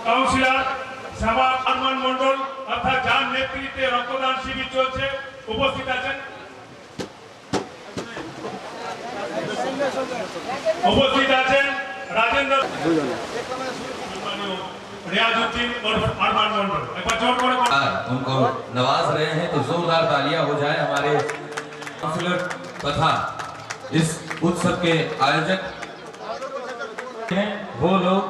Councillor শ্যামা আরমান মন্ডল অর্থাৎ যার নেতৃত্বে রক্তদান শিবির চলছে উপস্থিত আছেন। উপস্থিত আছেন राजेंद्र रियाजुद्दीन और अरमान मंडल। एक बार जोर कर उनको नवाज रहे हैं तो जोरदार तालियां हो जाए। हमारे काउंसलर तथा इस उत्सव के आयोजक हैं वो लोग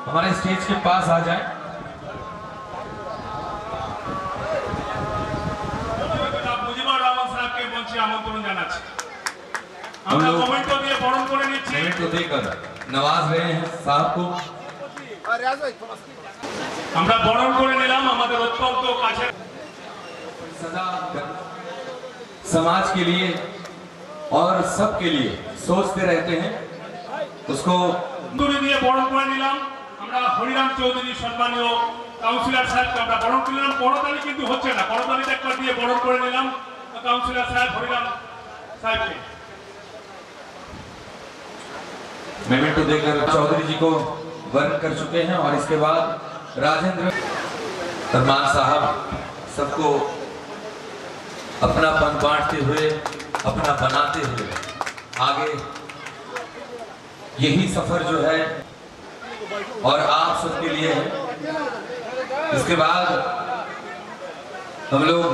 हमारे स्टेज के पास आ जाएं। मुजिबुर रहमान साहब के मंचे आमंत्रण জানাচ্ছি। আমরা কমেন্টও দিয়ে বরণ করে নিচ্ছি। कमेंट देकर नवाज रहे हैं साहब को। আমরা বরণ করে নিলাম আমাদের অত্যন্ত কাছে सदा समाज के लिए और सबके लिए सोचते रहते हैं उसको দুরি দিয়ে বরণ করে নিলাম। আমরা হরিরাম চৌধুরী সম্মানীয় কাউন্সিলর সাহেবকে আমরা বরণ করে নিলাম। করতালি কিন্তু হচ্ছে না, করতালিটা একবার দিয়ে বরণ করে নিলাম কাউন্সিলর সাহেব হরিরাম সাহেবকে। मेमेंटो देकर चौधरी जी को वर्ण कर चुके हैं और इसके बाद राजेंद्र अरमान साहब सबको अपनापन बांटते हुए अपना बनाते हुए आगे यही सफर जो है और आप सबके लिए है। इसके बाद हम लोग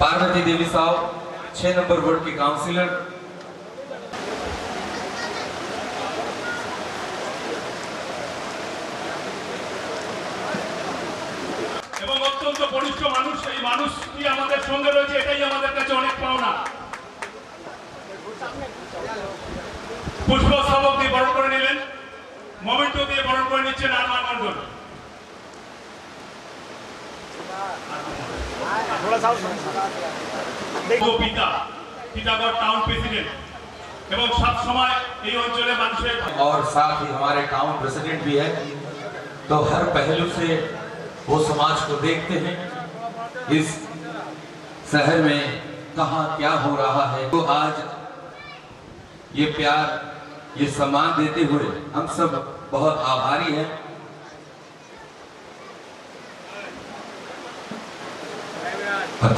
पार्वती देवी साहब 6 नंबर वार्ड के काउंसिलर এবং অত্যন্ত বরিষ্ঠ মানুষ, এই মানুষটি আমাদের সঙ্গে রয়েছে, এটাই আমাদের কাছে অনেক পাওনা। পুষ্পস্তবক দিয়ে বরণ করে নিলেন, মোমেন্টো দিয়ে বরণ করে নিচ্ছেন আরমান মন্ডল। পিতা টিটাগড় টাউন প্রেসিডেंट এবং সব সময় এই অঞ্চলে মানুষের और साथ ही हमारे टाउन प्रेसिडेंट भी है, तो हर पहलू से वो समाज को देखते हैं। इस शहर में कहाँ क्या हो रहा है, तो आज ये प्यार ये सम्मान देते हुए हम सब बहुत आभारी हैं।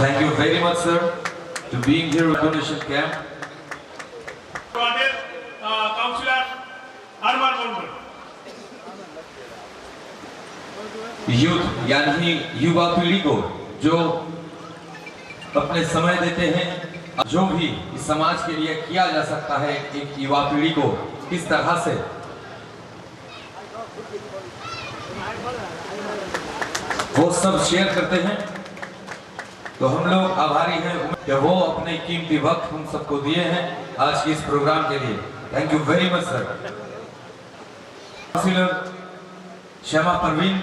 Thank you very much sir to being here at donation camp. Counsellor Arman Mandal youth यानी युवा पीढ़ी को जो अपने समय देते हैं, जो भी इस समाज के लिए किया जा सकता है एक युवा पीढ़ी को किस तरह से वो सब शेयर करते हैं, तो हम लोग आभारी हैं कि वो अपने कीमती वक्त हम सबको दिए हैं आज के इस प्रोग्राम के लिए। Thank you very much sir. Counsellor Shyama Parveen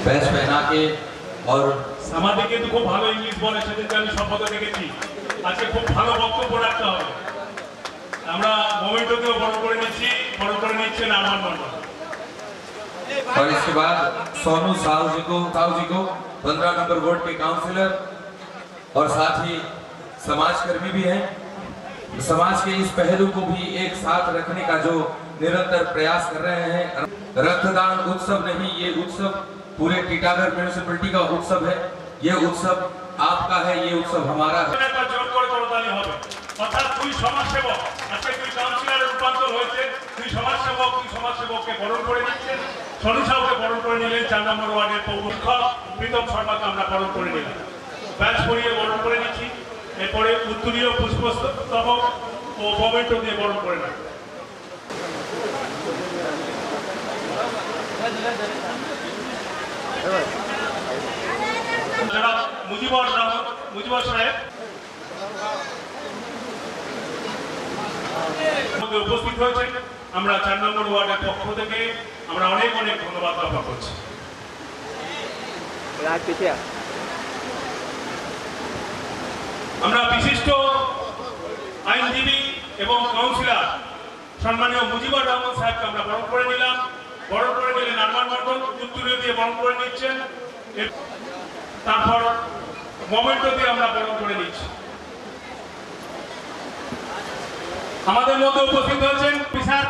badge पहना के और समाधिके तो खूब ভালো ইংলিশ বলে, সেদিনকে আমি সম্পদ দেখেছি। আজকে খুব ভালো বক্তব্য রাখতে হবে। আমরা মোমেন্টোকেও বরণ করে নিচ্ছি, বরণ করে নিচ্ছেন আরমান মন্ডল। और इसके बाद सोनू साहू जी को 15 नंबर वार्ड के काउंसिलर और साथ ही समाजकर्मी भी हैं। समाज के इस पहलू को भी एक साथ रखने का जो निरंतर प्रयास कर रहे हैं। रक्तदान उत्सव नहीं, ये उत्सव पूरे टीटागढ़ म्युनिसिपैलिटी का उत्सव है। ये उत्सव आपका है, ये उत्सव हमारा है। অর্থাৎ দুই সমাজসেবক, আজকে দুই কাউন্সিলরের রূপান্তর হয়েছে। দুই সমাজসেবককে বরণ করে নিচ্ছেন। সনু সাহুকে বরণ করে নিলেন 4 নম্বর ওয়ার্ডের পৌরসভা প্রীতম শর্মাকে আমরা বরণ করে নিলাম। ব্যাচ পরিয়ে বরণ করে নিচ্ছি। এরপরে উত্তরীয় পুষ্পস্তবক ও মোমেন্টো দিয়ে বরণ করে নেন। যারা মুজিবুর সাহেব উপস্থিত হয়েছেন, আমরা 4 নম্বর ওয়ার্ডের পক্ষ থেকে আমরা অনেক ধন্যবাদ জ্ঞাপন করছি। আমরা বিশিষ্ট আইনজীবী এবং কাউন্সিলর সম্মানীয় মুজিবুর রহমান সাহেবকে আমরা বরণ করে নিলাম। বরণ করে নিলেন আরমান মন্ডল, উত্তরীয় দিয়ে বরণ করে নিচ্ছেন। তারপর মোমেন্টো দিয়ে আমরা বরণ করে নিচ্ছি। আমাদের মধ্যে উপস্থিত হয়েছেন বিশাল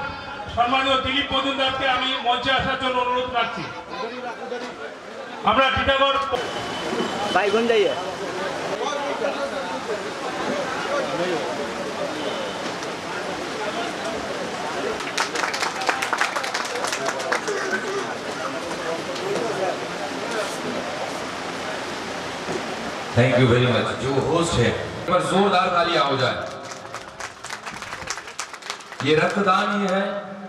সম্মানীয় দিলীপ মজুমদারকে আমি মঞ্চে আসার জন্য অনুরোধ রাখছি। আমরা টিটাগড় বাইগুন যাইয়ে थैंक यू वेरी मच। जो होस्ट है पर जोरदार तालियां हो जाए। ये रक्तदान ही है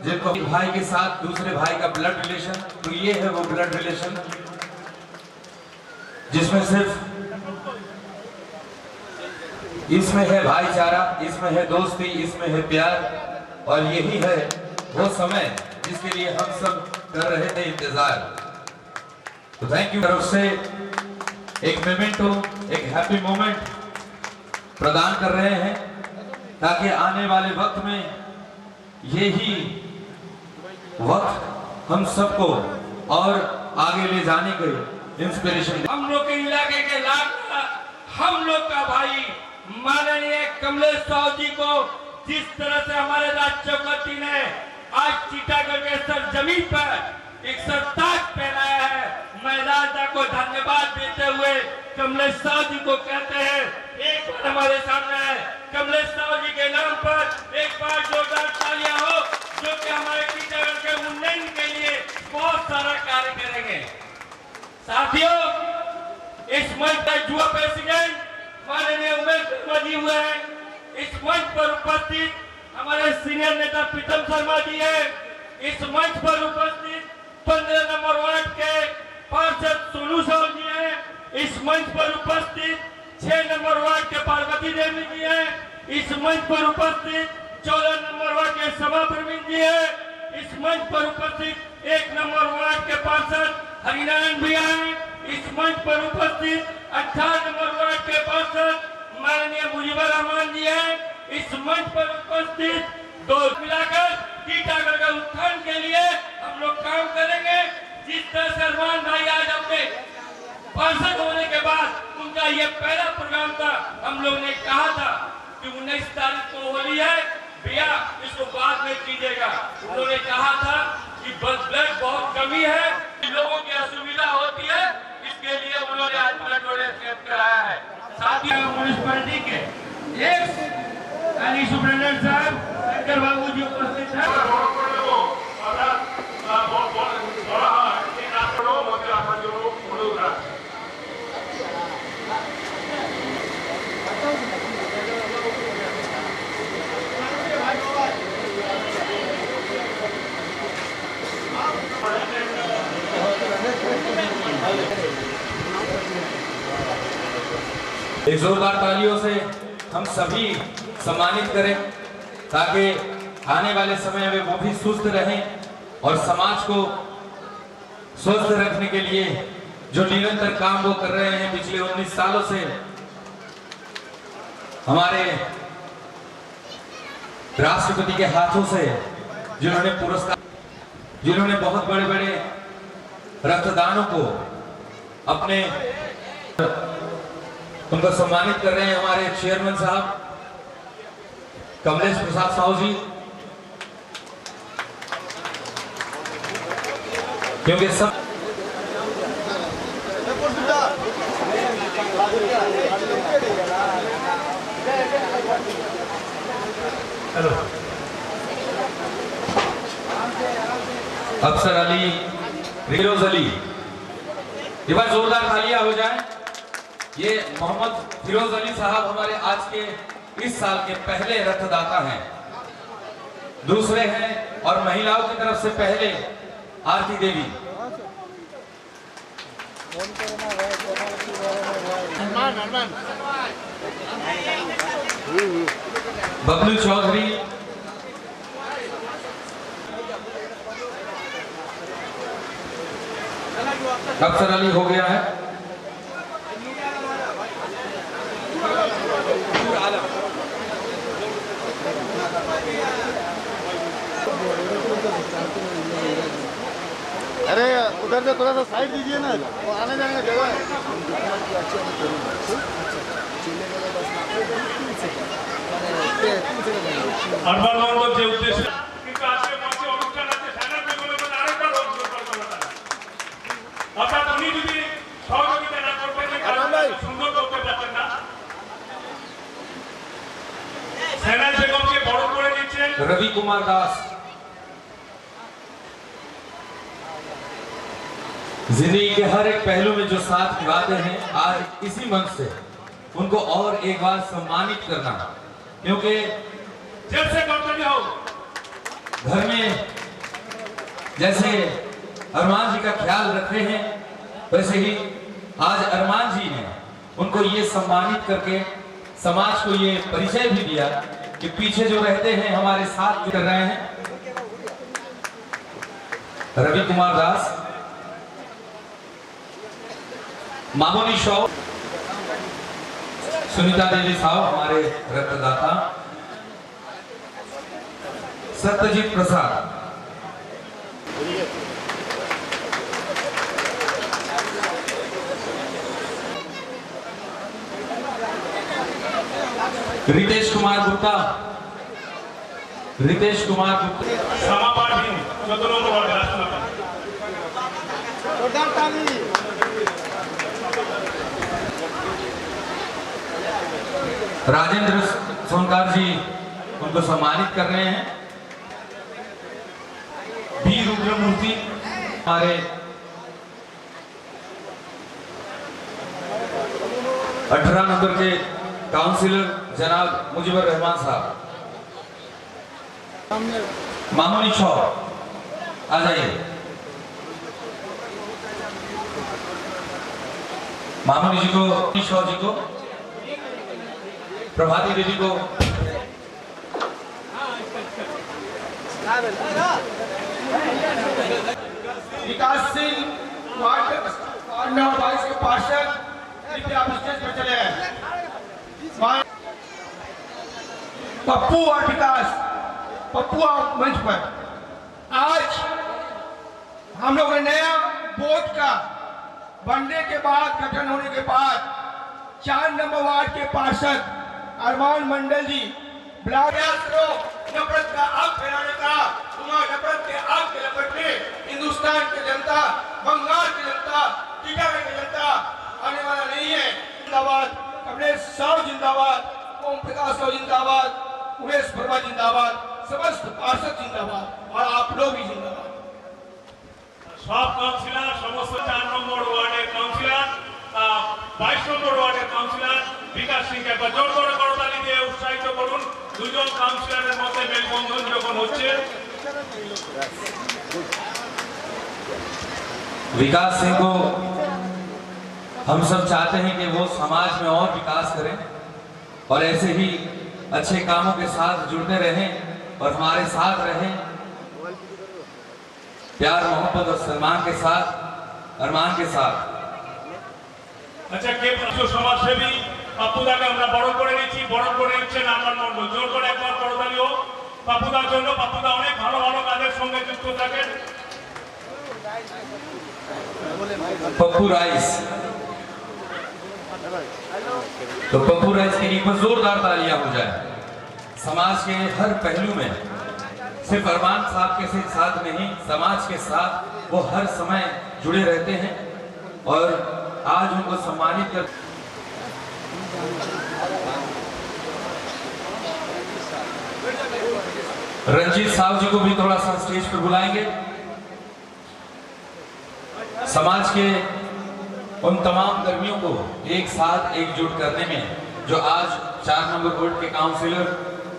जिनको भाई के साथ दूसरे भाई का ब्लड रिलेशन, तो ये है वो ब्लड रिलेशन जिसमें सिर्फ इसमें है भाईचारा, इसमें है दोस्ती, इसमें है प्यार, और यही है वो समय जिसके लिए हम सब कर रहे थे इंतजार। तो थैंक यू। तरफ से एक मोमेंटो, एक हैप्पी मोमेंट प्रदान कर रहे हैं ताकि आने वाले वक्त में यही वक्त हम सबको और आगे ले जाने के इंस्पिरेशन। हम लोग के इलाके के लाडला हम लोग का भाई माननीय कमलेश साहु जी को जिस तरह से हमारे राष्ट्रपति ने आज टीटागढ़ के सरजमीन पर एक सरताज पहनाया है, मैं राजा को धन्यवाद देते हुए कमलेश साहु जी को कहते हैं एक बार हमारे सामने है कमलेश साहु जी के नाम पर एक बार जोरदार तालियां हो, जो कि हमारे टीटागढ़ के उन्नयन के लिए बहुत सारा कार्य करेंगे। साथियों, इस मंच पर युवा प्रेसिडेंट माननीय उमेश शर्मा जी हुए हैं। इस मंच पर उपस्थित हमारे सीनियर नेता प्रीतम शर्मा जी हैं। इस मंच पर उपस्थित 15 नंबर वार्ड के पार्षद सोनू साहु जी हैं। इस मंच पर उपस्थित 6 नंबर वार्ड के पार्वती देवी जी हैं। इस मंच पर उपस्थित 14 नंबर वार्ड के सभा प्रवीण जी हैं। इस मंच पर उपस्थित 1 नंबर वार्ड के पार्षद हरिनारायण भैया हैं। इस मंच पर उपस्थित 18 नंबर वार्ड के पार्षद माननीय मुजीबर रहमान जी हैं। इस मंच पर उपस्थित दो मिलाकर टीटागढ़ के उत्थान के लिए हम लोग काम करेंगे। जिस तरह से अरमान भाई आज अपने पार्षद होने के बाद उनका ये पहला प्रोग्राम था, हम लोग ने कहा था कि 19 तारीख को होली है भैया, इसको बाद में कीजिएगा। उन्होंने कहा था कि ब्लड बहुत कमी है, लोगों की असुविधा होती है, इसके लिए उन्होंने आज ब्लड डोनेशन कराया है। साथ ही म्यूनिसिपैलिटी के एक्स सुप्रिंटेंडेंट साहब शंकर बाबू जी उपस्थित हैं। एक जोरदार तालियों से हम सभी सम्मानित करें ताकि आने वाले समय में वो भी स्वस्थ रहें और समाज को स्वस्थ रखने के लिए जो निरंतर काम वो कर रहे हैं पिछले 19 सालों से। हमारे राष्ट्रपति के हाथों से जिन्होंने पुरस्कार, जिन्होंने बहुत बड़े बड़े रक्तदानों को अपने उनको सम्मानित कर रहे हैं हमारे चेयरमैन साहब कमलेश प्रसाद साहु जी, क्योंकि सब अफसर अली, फिरोज अली, एक बार जोरदार तालियां हो जाए। ये मोहम्मद फिरोज अली साहब हमारे आज के इस साल के पहले रक्तदाता हैं। दूसरे हैं और महिलाओं की तरफ से पहले आरती देवी, बबलू चौधरी, अफसर अली हो गया है। अरे उधर से थोड़ा सा साइड दीजिए ना, वो आने जाने का जगह है। আরমান মন্ডল যে উদ্দেশ্য কিন্তু আজকে মঞ্চে অনুষ্ঠান আছে সায়না বেগমের মধ্যে আরেকবার অর্থাৎ উনি যদি সহযোগিতা না করতেন সুন্দর করতে পারতেন না। সায়না বেগমকে বরণ করে নিচ্ছেন रवि कुमार दास। जिंदगी के हर एक पहलू में जो साथ निभाते हैं, आज इसी मंच से उनको और एक बार सम्मानित करना, क्योंकि जैसे कर्तव्य हो घर में जैसे अरमान जी का ख्याल रखते हैं, वैसे ही आज अरमान जी ने उनको ये सम्मानित करके समाज को ये परिचय भी दिया कि पीछे जो रहते हैं हमारे साथ जुड़ रहे हैं। रवि कुमार दास, मामूनी शॉ, सुनीता देवी साहब हमारे रक्तदाता, सत्यजीत प्रसाद, रितेश कुमार गुप्ता, समापाठहीन 14 নম্বর ওয়ার্ডে রাষ্ট্রপতি राजेंद्र सोनकार जी उनको सम्मानित कर रहे हैं। बी रुद्रमूर्ति हमारे 18 नंबर के काउंसिलर जनाब मुजीबर रहमान साहब, मामूनी शॉ आ जाइए, मामूनी जी को, शॉ जी को, प्रभाती दीदी को, विकासशील वार्ड नंबर 22 के पार्षद कृपया आप स्टेज पर चले आए। पप्पू और विकास, पप्पू आप मंच पर। आज हम लोग ने नया बोर्ड का बनने के बाद, गठन होने के बाद 4 नंबर वार्ड के पार्षद अरमान मंडल जी ब्लॉक नफरत का आग फैलाने का, नफरत के आग के लपट में हिंदुस्तान की जनता, बंगाल की जनता, टीकागढ़ की जनता आने वाला नहीं है। जिंदाबाद, कमलेश साहु जिंदाबाद, ओम प्रकाश साहु जिंदाबाद, उमेश वर्मा जिंदाबाद, समस्त पार्षद जिंदाबाद और आप लोग भी जिंदाबाद। সব কাউন্সিলর, সমস্ত 4 নম্বর ওয়ার্ডের কাউন্সিলর, 22 নম্বর ওয়ার্ডের কাউন্সিলর বিকাশ সিংকে একবার জোর করে করতালি দিয়ে উৎসাহিত করুন। দুজন কাউন্সিলরের মধ্যে মেলবন্ধন যখন হচ্ছে। विकास सिंह को हम सब चाहते हैं कि वो समाज में और विकास करें और ऐसे ही अच्छे कामों के साथ जुड़ते रहें और हमारे साथ रहें, प्यार मोहब्बत और सम्मान के साथ, अरमान के साथ। আচ্ছা, কে সমাজসেবী পাপুদাকে আমরা বড় করে নিচ্ছি, বড় করে নিচ্ছেন আরমান মন্ডল। জোর করে একবার করতালি হোক পাপুদার জন্য। পাপুদা অনেক ভালো ভালো কাজের সঙ্গে যুক্ত থাকেন। पप्पू राइस, तो पप्पू राइस के लिए जोरदार तालियां हो जाए। समाज के हर पहलू में सिर्फ अरमान साहब के साथ नहीं, समाज के साथ वो हर समय जुड़े रहते हैं और आज उनको सम्मानित कर। रंजीत साहब जी को भी थोड़ा सा स्टेज पर बुलाएंगे। समाज के उन तमाम कर्मियों को एक साथ एकजुट करने में जो आज 4 नंबर वार्ड के काउंसिलर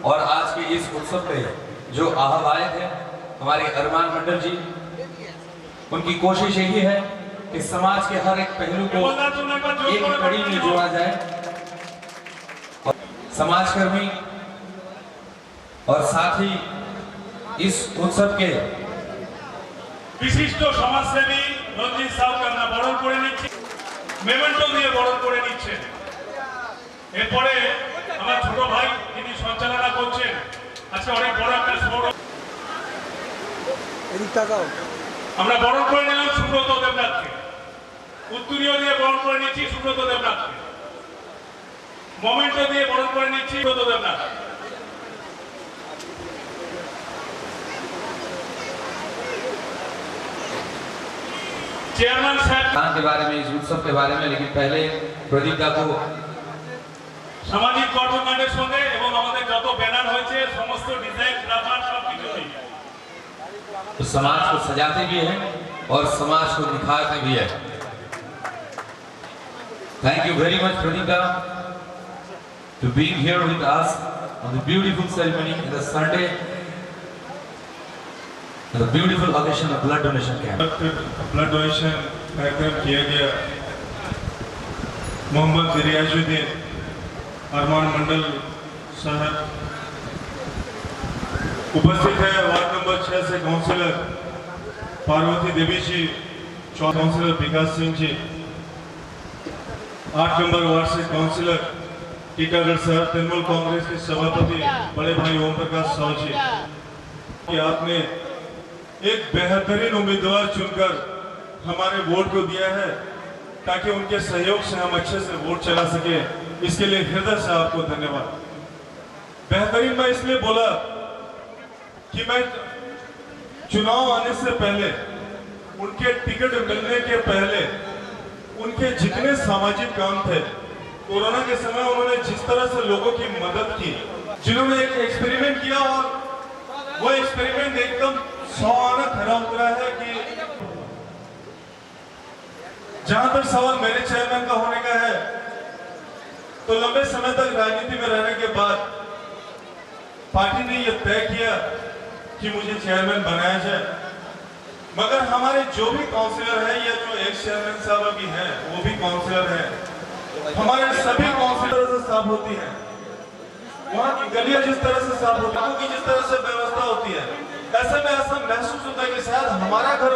और आज के इस उत्सव पे जो आह्वायक है हमारे अरमान मंडल जी, उनकी कोशिश यही है कि समाज के हर एक पहलू को एक कड़ी में जोड़ा जाए और समाजकर्मी और साथ ही इस उत्सव के বিশিষ্ট সমাজসেবী রঞ্জিত সাউকে আমরা বরণ করে নিচ্ছি, মেমেন্টো দিয়ে বরণ করে নিচ্ছেন। এরপরে আমার ছোট ভাই তিনি সঞ্চালনা করছেন। আজকে অনেক বড় একটা আমরা বরণ করে নিলাম সুব্রত দেবনাথকে। উত্তরীয় দিয়ে বরণ করে নিচ্ছি সুব্রত দেবনাথকে। মোমেন্টো দিয়ে বরণ করে নিচ্ছি সুব্রত দেবনাথ। চেয়ারম্যান সাহেব के बारे में, इस उत्सव के बारे में, लेकिन पहले प्रदीप दा को সামাজিক কর্মকাণ্ডের সঙ্গে এবং আমাদের যত ব্যানার হয়েছে সমস্ত ডিজাইন গ্রাফার সবকিছু নিয়ে तो समाज को सजाते भी हैं और समाज को निखारते भी हैं। Thank you very much, Pradeep da, to being here with us on the beautiful ceremony in the Sunday, and the beautiful occasion of blood donation camp. Blood donation कार्यक्रम किया गया। मोहम्मद रियाजुद्दीन, अरमान मंडल साहब उपस्थित है। वार्ड नंबर 6 से काउंसिलर पार्वती देवी जी, councillor विकास Singh ji, 8 number ward से councillor टीकागढ़ शहर तृणमूल कांग्रेस के सभापति बड़े भाई ओम प्रकाश साहू जी, कि आपने एक बेहतरीन उम्मीदवार चुनकर हमारे वोट को दिया है ताकि उनके सहयोग से हम अच्छे से वोट चला सके। इसके लिए हृदय से आपको धन्यवाद। बेहतरीन मैं इसलिए बोला कि मैं चुनाव आने से पहले, उनके टिकट मिलने के पहले, उनके जितने सामाजिक काम थे, कोरोना के समय उन्होंने जिस तरह से लोगों की मदद की, जिन्होंने एक एक्सपेरिमेंट किया और वो एक्सपेरिमेंट एकदम 100 आना खरा उतरा है कि जहां तक सवाल मेरे चेयरमैन का होने का है, तो लंबे समय तक राजनीति में रहने के बाद पार्टी ने यह तय किया कि मुझे चेयरमैन बनाया जाए। मगर हमारे जो भी काउंसिलर हैं या जो एक्स चेयरमैन साहब अभी हैं, वो भी काउंसिलर हैं, हमारे सभी काउंसिलर से साफ होती है। वहाँ की गलियां जिस तरह से साफ होती है, जिस तरह से व्यवस्था होती है, ऐसे में ऐसा महसूस होता है कि शायद हमारा घर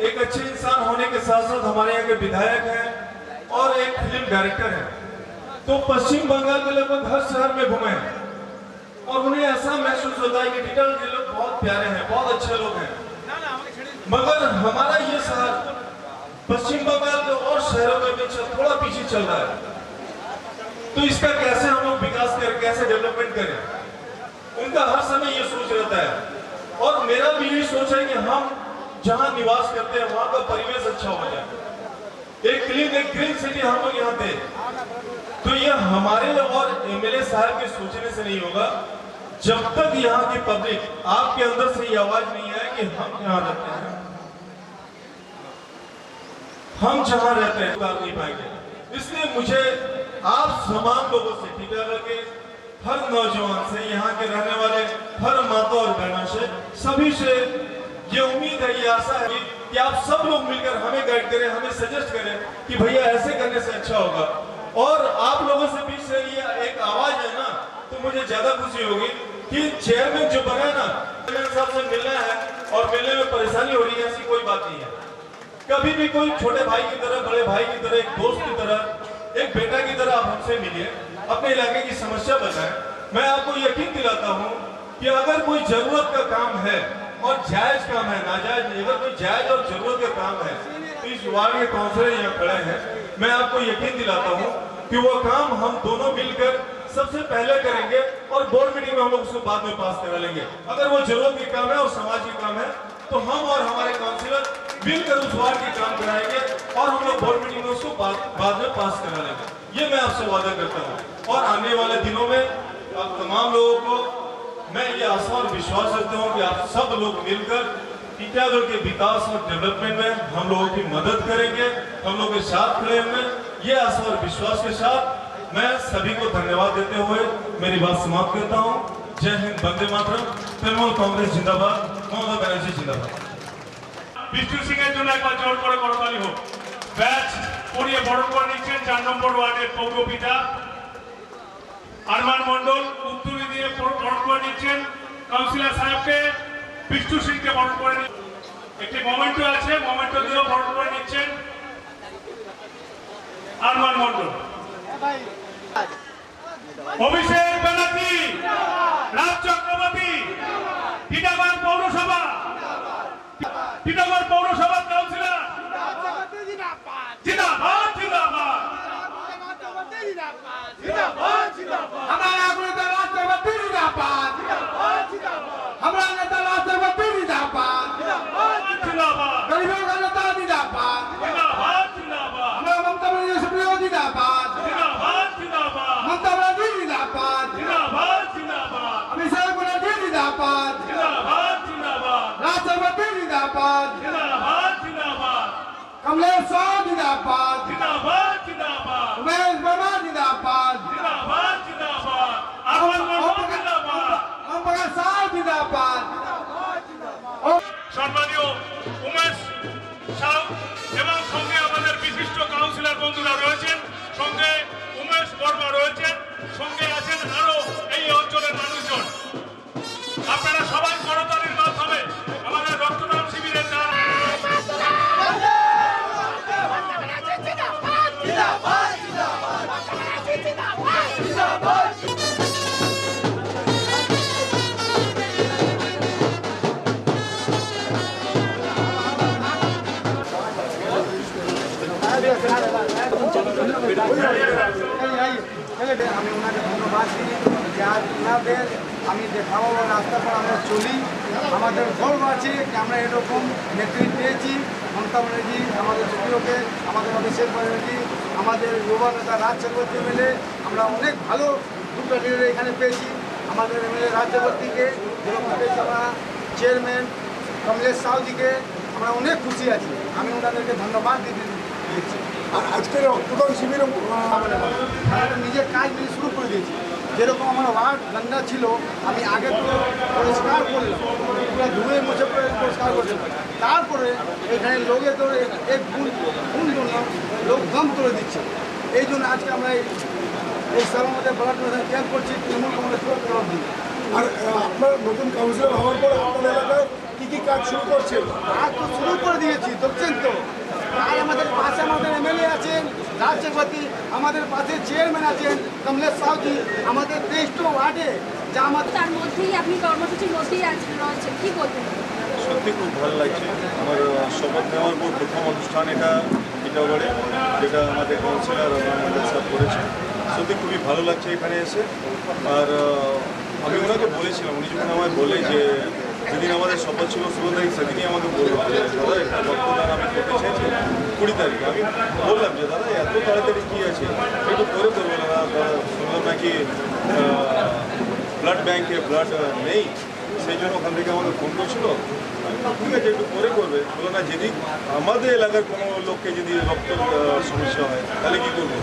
एक अच्छे इंसान होने के साथ साथ हमारे यहाँ के विधायक हैं और एक फिल्म डायरेक्टर है, तो पश्चिम बंगाल के लगभग हर शहर में घूमे हैं और उन्हें ऐसा महसूस होता है कि टीकागढ़ के लोग बहुत प्यारे हैं, बहुत अच्छे लोग हैं। मगर हमारा ये शहर पश्चिम बंगाल के और शहरों में थोड़ा पीछे चल रहा है, तो इसका कैसे हम लोग विकास करें, कैसे डेवलपमेंट करें, उनका हर समय ये सोच रहता है। और मेरा भी यही सोच है कि हम जहां निवास करते हैं वहां का परिवेश अच्छा हो जाए, एक ग्रीन सिटी हम लोग यहाँ दे। तो ये हमारे और एमएलए साहब के सोचने से नहीं होगा, जब तक यहाँ की पब्लिक, आपके अंदर से ये आवाज नहीं है कि हम यहाँ रहते हैं, हम जहां रहते हैं कर नहीं पाएंगे। इसलिए मुझे आप तमाम लोगों से, टीकागढ़ के हर नौजवान से, यहाँ के रहने वाले हर माता और बहनों से, सभी से ये उम्मीद है, ये आशा है कि आप सब लोग मिलकर हमें गाइड करें, हमें सजेस्ट करें कि भैया ऐसे करने से अच्छा होगा। और आप लोगों से बीच से ये एक आवाज है ना, तो मुझे ज्यादा खुशी होगी कि चेयरमैन जो बना ना, चेयरमैन साहब से मिलना है और मिलने में परेशानी हो रही है, ऐसी कोई बात नहीं है। कभी भी कोई छोटे भाई की तरह, बड़े भाई की तरह, एक दोस्त की तरह, एक बेटा की तरह आप हमसे मिलिए, अपने इलाके की समस्या बताएं। मैं आपको यकीन दिलाता हूं कि अगर कोई जरूरत का काम है और जायज काम है, नाजायज नहीं, अगर कोई जायज और जरूरत का काम है, तो इस वार्ड के काउंसिलर यहाँ खड़े हैं, मैं आपको यकीन दिलाता हूँ कि वो काम हम दोनों मिलकर सबसे पहले करेंगे और बोर्ड मीटिंग में हम लोग उसको बाद में पास करा लेंगे। अगर वो जरूरत के काम है और समाज के काम है, तो हम और हमारे काउंसिलर मिलकर उस वार्ड के काम कराएंगे और हम लोग बोर्ड मीटिंग में उसको बाद में पास करा लेंगे। ये मैं आपसे वादा करता हूँ। और आने वाले दिनों में आप तमाम लोगों को मैं ये आशा और विश्वास रखता हूँ कि आप सब लोग मिलकर टीकागढ़ के विकास और डेवलपमेंट में हम लोगों की मदद करेंगे, हम लोग के साथ खड़े होंगे। ये आशा और विश्वास के साथ मैं सभी को धन्यवाद देते हुए मेरी बात समाप्त करता हूँ। जय हिंद, वंदे मातरम, तृणमूल कांग्रेस जिंदाबाद, ममता बनर्जी जिंदाबाद। বিষ্ণু সিং এর জন্য একবার জোর করে করতালি হোক। ব্যাচ পরিয়ে বরণ করে নিচ্ছেন 4 নম্বর ওয়ার্ডের পৌরপিতা আরমান মন্ডল, উত্তরী দিয়ে বরণ করে নিচ্ছেন কাউন্সিলর সাহেবকে, বিষ্ণু সিংকে বরণ করে একটি মোমেন্টো আছে, মোমেন্টো দিয়েও বরণ করে নিচ্ছেন আরমান মন্ডল। অভিষেক ব্যানার্জি, রাজ চক্রবর্তী, টিটাগড় পৌরসভা, টিটাগড় পৌরসভার কাউন্সিলর জিন্দাবাদ। जिंदाबाद जिंदाबाद जिंदाबाद कमलेश साहब जिंदाबाद जिंदाबाद जिंदाबाद उमेश वर्मा जिंदाबाद जिंदाबाद जिंदाबाद आह्वान जिंदाबाद ओम प्रकाश साहब जिंदाबाद সম্মানীয় উমেশ সাউ এবং সঙ্গে আমাদের বিশিষ্ট কাউন্সিলর বন্ধুরা রয়েছেন, সঙ্গে উমেশ বর্মা রয়েছেন, সঙ্গে আছেন আরো এই অঞ্চলের মানুষজন। আপনারা সবাই করতালির মাধ্যমে আমাদের রক্তদান শিবিরের দ্বারা আমি ওনাকে ধন্যবাদ দিই যে আজ ওনাদের আমি দেখাবো রাস্তা পর আমরা চলি। আমাদের গর্ব আছে যে আমরা এরকম নেতৃত্ব পেয়েছি। মমতা ব্যানার্জি, আমাদের সুপ্রিয়কে, আমাদের অভিষেক ব্যানার্জি, আমাদের যুবা নেতা রাজ চক্রবর্তী মিলে আমরা অনেক ভালো দুটো লিডার এখানে পেয়েছি। আমাদের এমএলএ রাজ চক্রবর্তীকে যেরকম পেয়েছি, আমরা চেয়ারম্যান কমলেশ সাউজিকে আমরা অনেক খুশি আছি। আমি ওনাদেরকে ধন্যবাদ দিচ্ছি। আজকের রক্তদান শিবির আমরা নিজের কাজ নিয়ে শুরু করে দিয়েছি। যেরকম আমার ওয়ার্ড গন্ধা ছিল, আমি আগে তো পরিষ্কার করলাম, পুরো ধুয়ে মুছে পরিষ্কার করছিলাম। তারপরে এখানে লোকে তো এক গুণ জন্য লোক দম করে দিচ্ছে। এই জন্য আজকে আমরা এই সবার মধ্যে ব্লাড ডোনেশন ক্যাম্প করছি তৃণমূল কংগ্রেস তরফ দিয়ে। আর আপনার নতুন কাউন্সিলর হওয়ার পর আপনার এলাকায় কি কি কাজ শুরু করছেন? কাজ তো শুরু করে দিয়েছি, দেখছেন তো। আর আমাদের পাশে আমাদের এমএলএ আছেন রাজ চক্রবর্তী, আমাদের পাশে চেয়ারম্যান আছেন কমলেশ সাউজি, আমাদের 23টা ওয়ার্ডে যা আমাদের তার মধ্যেই আপনি কর্মসূচির মধ্যেই রয়েছেন, কি বলবেন? সত্যি খুব ভালো লাগছে। আমার শপথ নেওয়ার পর প্রথম অনুষ্ঠান এটা টিটাগড়ে, যেটা আমাদের কাউন্সিলর আমাদের সাথ করেছে। সত্যি খুবই ভালো লাগছে এখানে এসে। আর আমি ওনাকে বলেছিলাম, উনি যখন আমায় বলে যে যেদিন আমাদের শপথ ছিল 16 তারিখ, সেদিনই আমাকে বললো যে দাদা একটা রক্তদান আমি করতে চাইছি 20 তারিখে। আমি বললাম যে দাদা এত তাড়াতাড়ি কী আছে, একটু করে করবো না। দাদা শুনলাম নাকি ব্লাড ব্যাংকে ব্লাড নেই, সেই জন্য ওখান থেকে আমাকে ফোন করছিল। ঠিক আছে, একটু পরে করবে। বলো না, যেদিন আমাদের এলাকার কোনো লোককে যদি রক্ত সমস্যা হয় তাহলে কী করবো?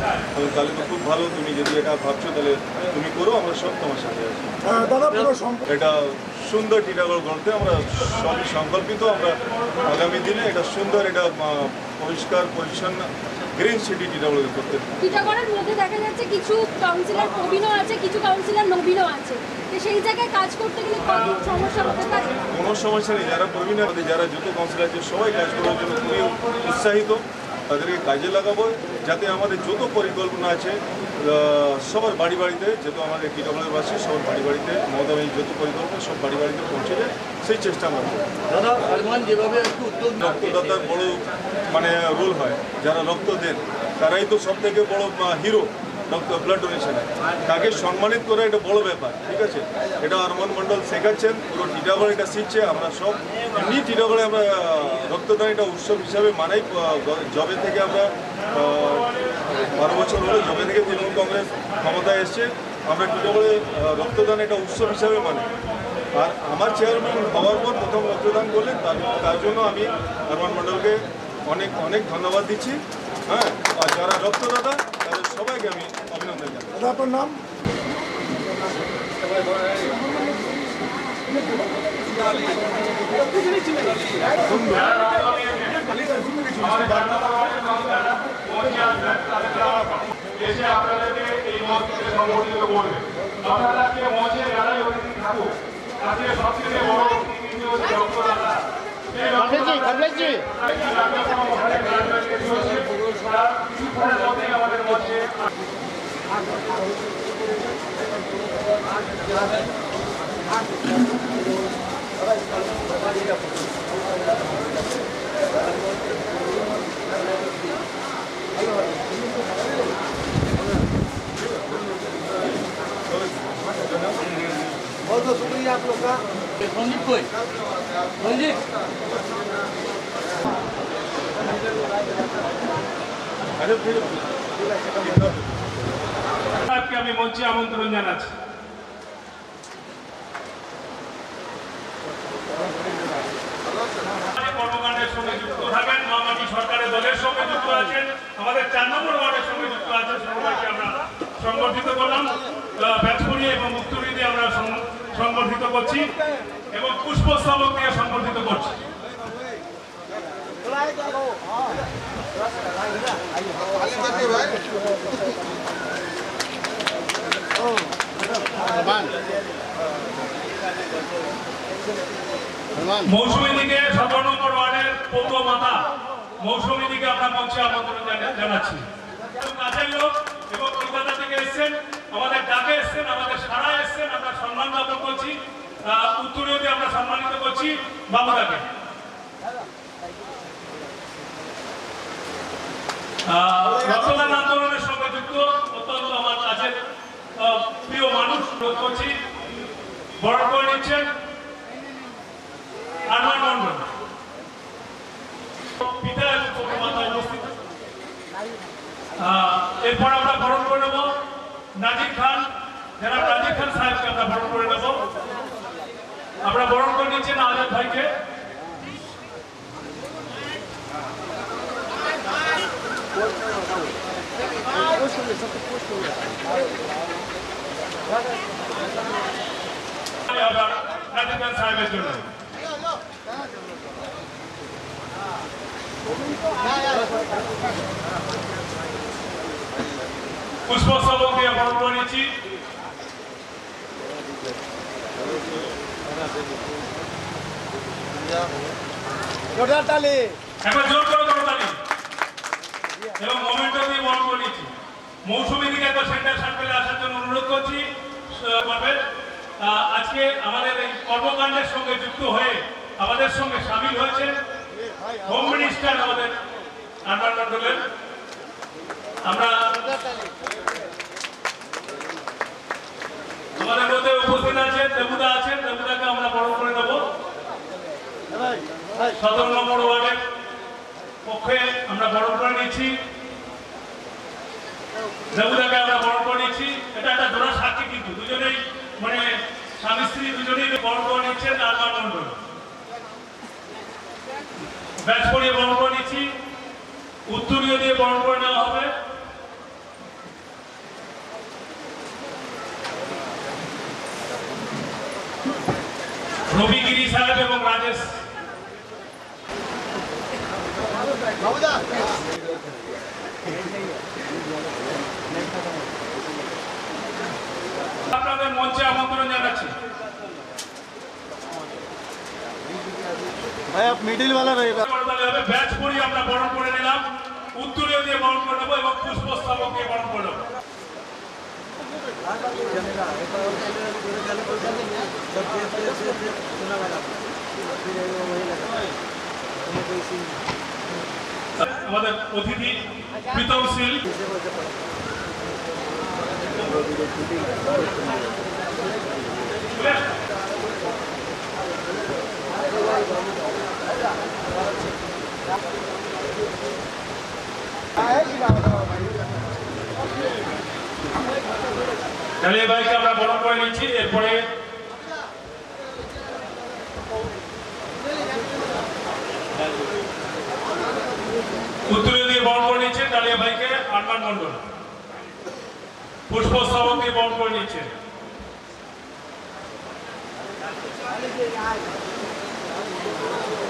তাহলে তো খুব ভালো, তুমি যদি এটা ভাবছো তাহলে তুমি করো, আমরা সব তোমার সাথে আছি। দাদা পুরো এটা সুন্দর টিটাগড় গড়তে আমরা সবই সংকল্পিত। আমরা আগামী দিনে এটা সুন্দর, এটা পরিষ্কার পরিচ্ছন্ন গ্রিন সিটি টিটাগড় করতে। টিটাগড়ের মধ্যে দেখা যাচ্ছে কিছু কাউন্সিলর প্রবীণও আছে, কিছু কাউন্সিলর নবীনও আছে, তো সেই জায়গায় কাজ করতে গেলে কত সমস্যা হতে পারে? কোনো সমস্যা নেই। যারা প্রবীণ আমাদের, যারা যত কাউন্সিলর আছে সবাই কাজ করার জন্য খুবই উৎসাহিত। তাদেরকে কাজে লাগাবো, যাতে আমাদের যত পরিকল্পনা আছে সবার বাড়ি বাড়িতে, যেহেতু আমাদের টিটাগড়ের বাসী, সবার বাড়ি বাড়িতে মমতা ব্যানার্জির যত পরিকল্পনা সব বাড়ি বাড়িতে পৌঁছে যায়, সেই চেষ্টা আমরা করব। রক্তদাতার বড় রোল হয়, যারা রক্ত দেন তারাই তো সব থেকে বড় হিরো ব্লাড ডোনেশনে। তাকে সম্মানিত করা এটা বড় ব্যাপার। ঠিক আছে, এটা আরমান মণ্ডল শেখাচ্ছেন, পুরো টিটাগড় এটা শিখছে। আমরা সব এমনি টিটাগড়ে আমরা রক্তদান এটা উৎসব হিসাবে মানাই। জবে থেকে আমরা 12 বছর হলো, জবে থেকে তৃণমূল কংগ্রেস ক্ষমতায় এসছে, আমরা টিটাগড়ে রক্তদান এটা উৎসব হিসাবে মানি। আর আমার চেয়ারম্যান হওয়ার পর প্রথম রক্তদান করলেন, তার জন্য আমি আরমান মণ্ডলকে অনেক অনেক ধন্যবাদ দিচ্ছি। হ্যাঁ, আর যারা রক্তদাতা তাদের সবাইকে আমি অভিনন্দন জানাই। দাদা আপনার নাম? এসে আপনাদেরকে এই মঞ্চে সংগঠিত করবে। আপনারা আজকে মঞ্চে যারাই অতিথি থাকুক, আজকে সবচেয়ে বড় অতিথি হচ্ছে রক্তদাতা। আমাদের মঞ্চে बहुत बहुत शुक्रिया आप लोग का। সাহেবকে আমি মঞ্চে আমন্ত্রণ জানাচ্ছি। সরকারের দলের সঙ্গে যুক্ত আছেন, আমাদের 4 নম্বর ওয়ার্ডের সঙ্গে যুক্ত আছেন, সবাইকে আমরা সংগঠিত করলাম। ব্যাচপুরি এবং উত্তরি দিয়ে আমরা সংগঠিত করছি এবং পুষ্পস্তবক দিয়ে সংগঠিত করছি। মৌসুমী দিকে 17 নম্বর ওয়ার্ডের পৌর মাতা মৌসুমী দিকে আমরা মঞ্চে আমন্ত্রণ জানাচ্ছি। কাজের লোক এবং কলকাতা থেকে এসেছেন, আমাদের ডাকে এসেছেন, আমাদের সারা এসেছেন, আমরা সম্মান জ্ঞাপন করছি। উত্তরীয় দিয়ে আমরা সম্মানিত করছি বাবুদাকে। রক্তদান আন্দোলনের সঙ্গে যুক্ত অত্যন্ত আমার কাছের প্রিয় মানুষ করছি, বরণ করে নিচ্ছেন আরমান মন্ডল, পিতা এবং মাতা উপস্থিত। এরপর আমরা বরণ করে নেব নাজির খান, যারা নাজির খান সাহেবকে আমরা বরণ করে নেব। আমরা বরণ করে নিচ্ছেন আজাদ ভাইকে। নাজির খান সাহেবের জন্য পুষ্পস্তবক দিয়ে বরণ করে নিচ্ছি। একবার জোর করে করতালি এবং মোমেন্টো দিয়ে বরণ করে নিচ্ছি। মৌসুমী দিকে একবার সেন্টার সার্কেলে আসার জন্য অনুরোধ করছি। আজকে আমাদের এই কর্মকাণ্ডের সঙ্গে যুক্ত হয়ে আমাদের সঙ্গে সামিল হয়েছে হোম মিনিস্টার আমাদের আরমান মন্ডলের। আমরা আমাদের মধ্যে উপস্থিত আছেন দেবুদা আছেন, দেবুদাকে আমরা বরণ করে দেব। 17 নম্বর ওয়ার্ডের পক্ষে আমরা বরণ করে নিচ্ছি, দেবুদাকে আমরা বরণ করে নিচ্ছি। এটা একটা জোড়া সাক্ষী, কিন্তু দুজনেই মানে স্বামী স্ত্রী দুজনেই বরণ করে নিচ্ছেন আরমান মন্ডল। ব্যাচ পরিয়ে বরণ করে নিচ্ছি, উত্তরীয় দিয়ে বরণ করে নেওয়া হবে। রবিগিরি সাহেব এবং রাজেশ আপনাদের মঞ্চে আমন্ত্রণ জানাচ্ছি। ভাই আপ মিডিল वाला रहेगा। ব্যাচ পরিয়ে আমরা বরণ করে নিলাম, উত্তরীয় দিয়ে বরণ করে নেবো এবং পুষ্পস্তবক দিয়ে বরণ করে নেবো। আমাদের অতিথি প্রীতমশীল ডালিয়া ভাইকে আমরা বরণ করে নিচ্ছি। এরপরে উত্তরীয় দিয়ে বরণ করে নিচ্ছে ডালিয়া ভাইকে আরমান মন্ডল, পুষ্পস্তবক দিয়ে বরণ করে নিচ্ছে।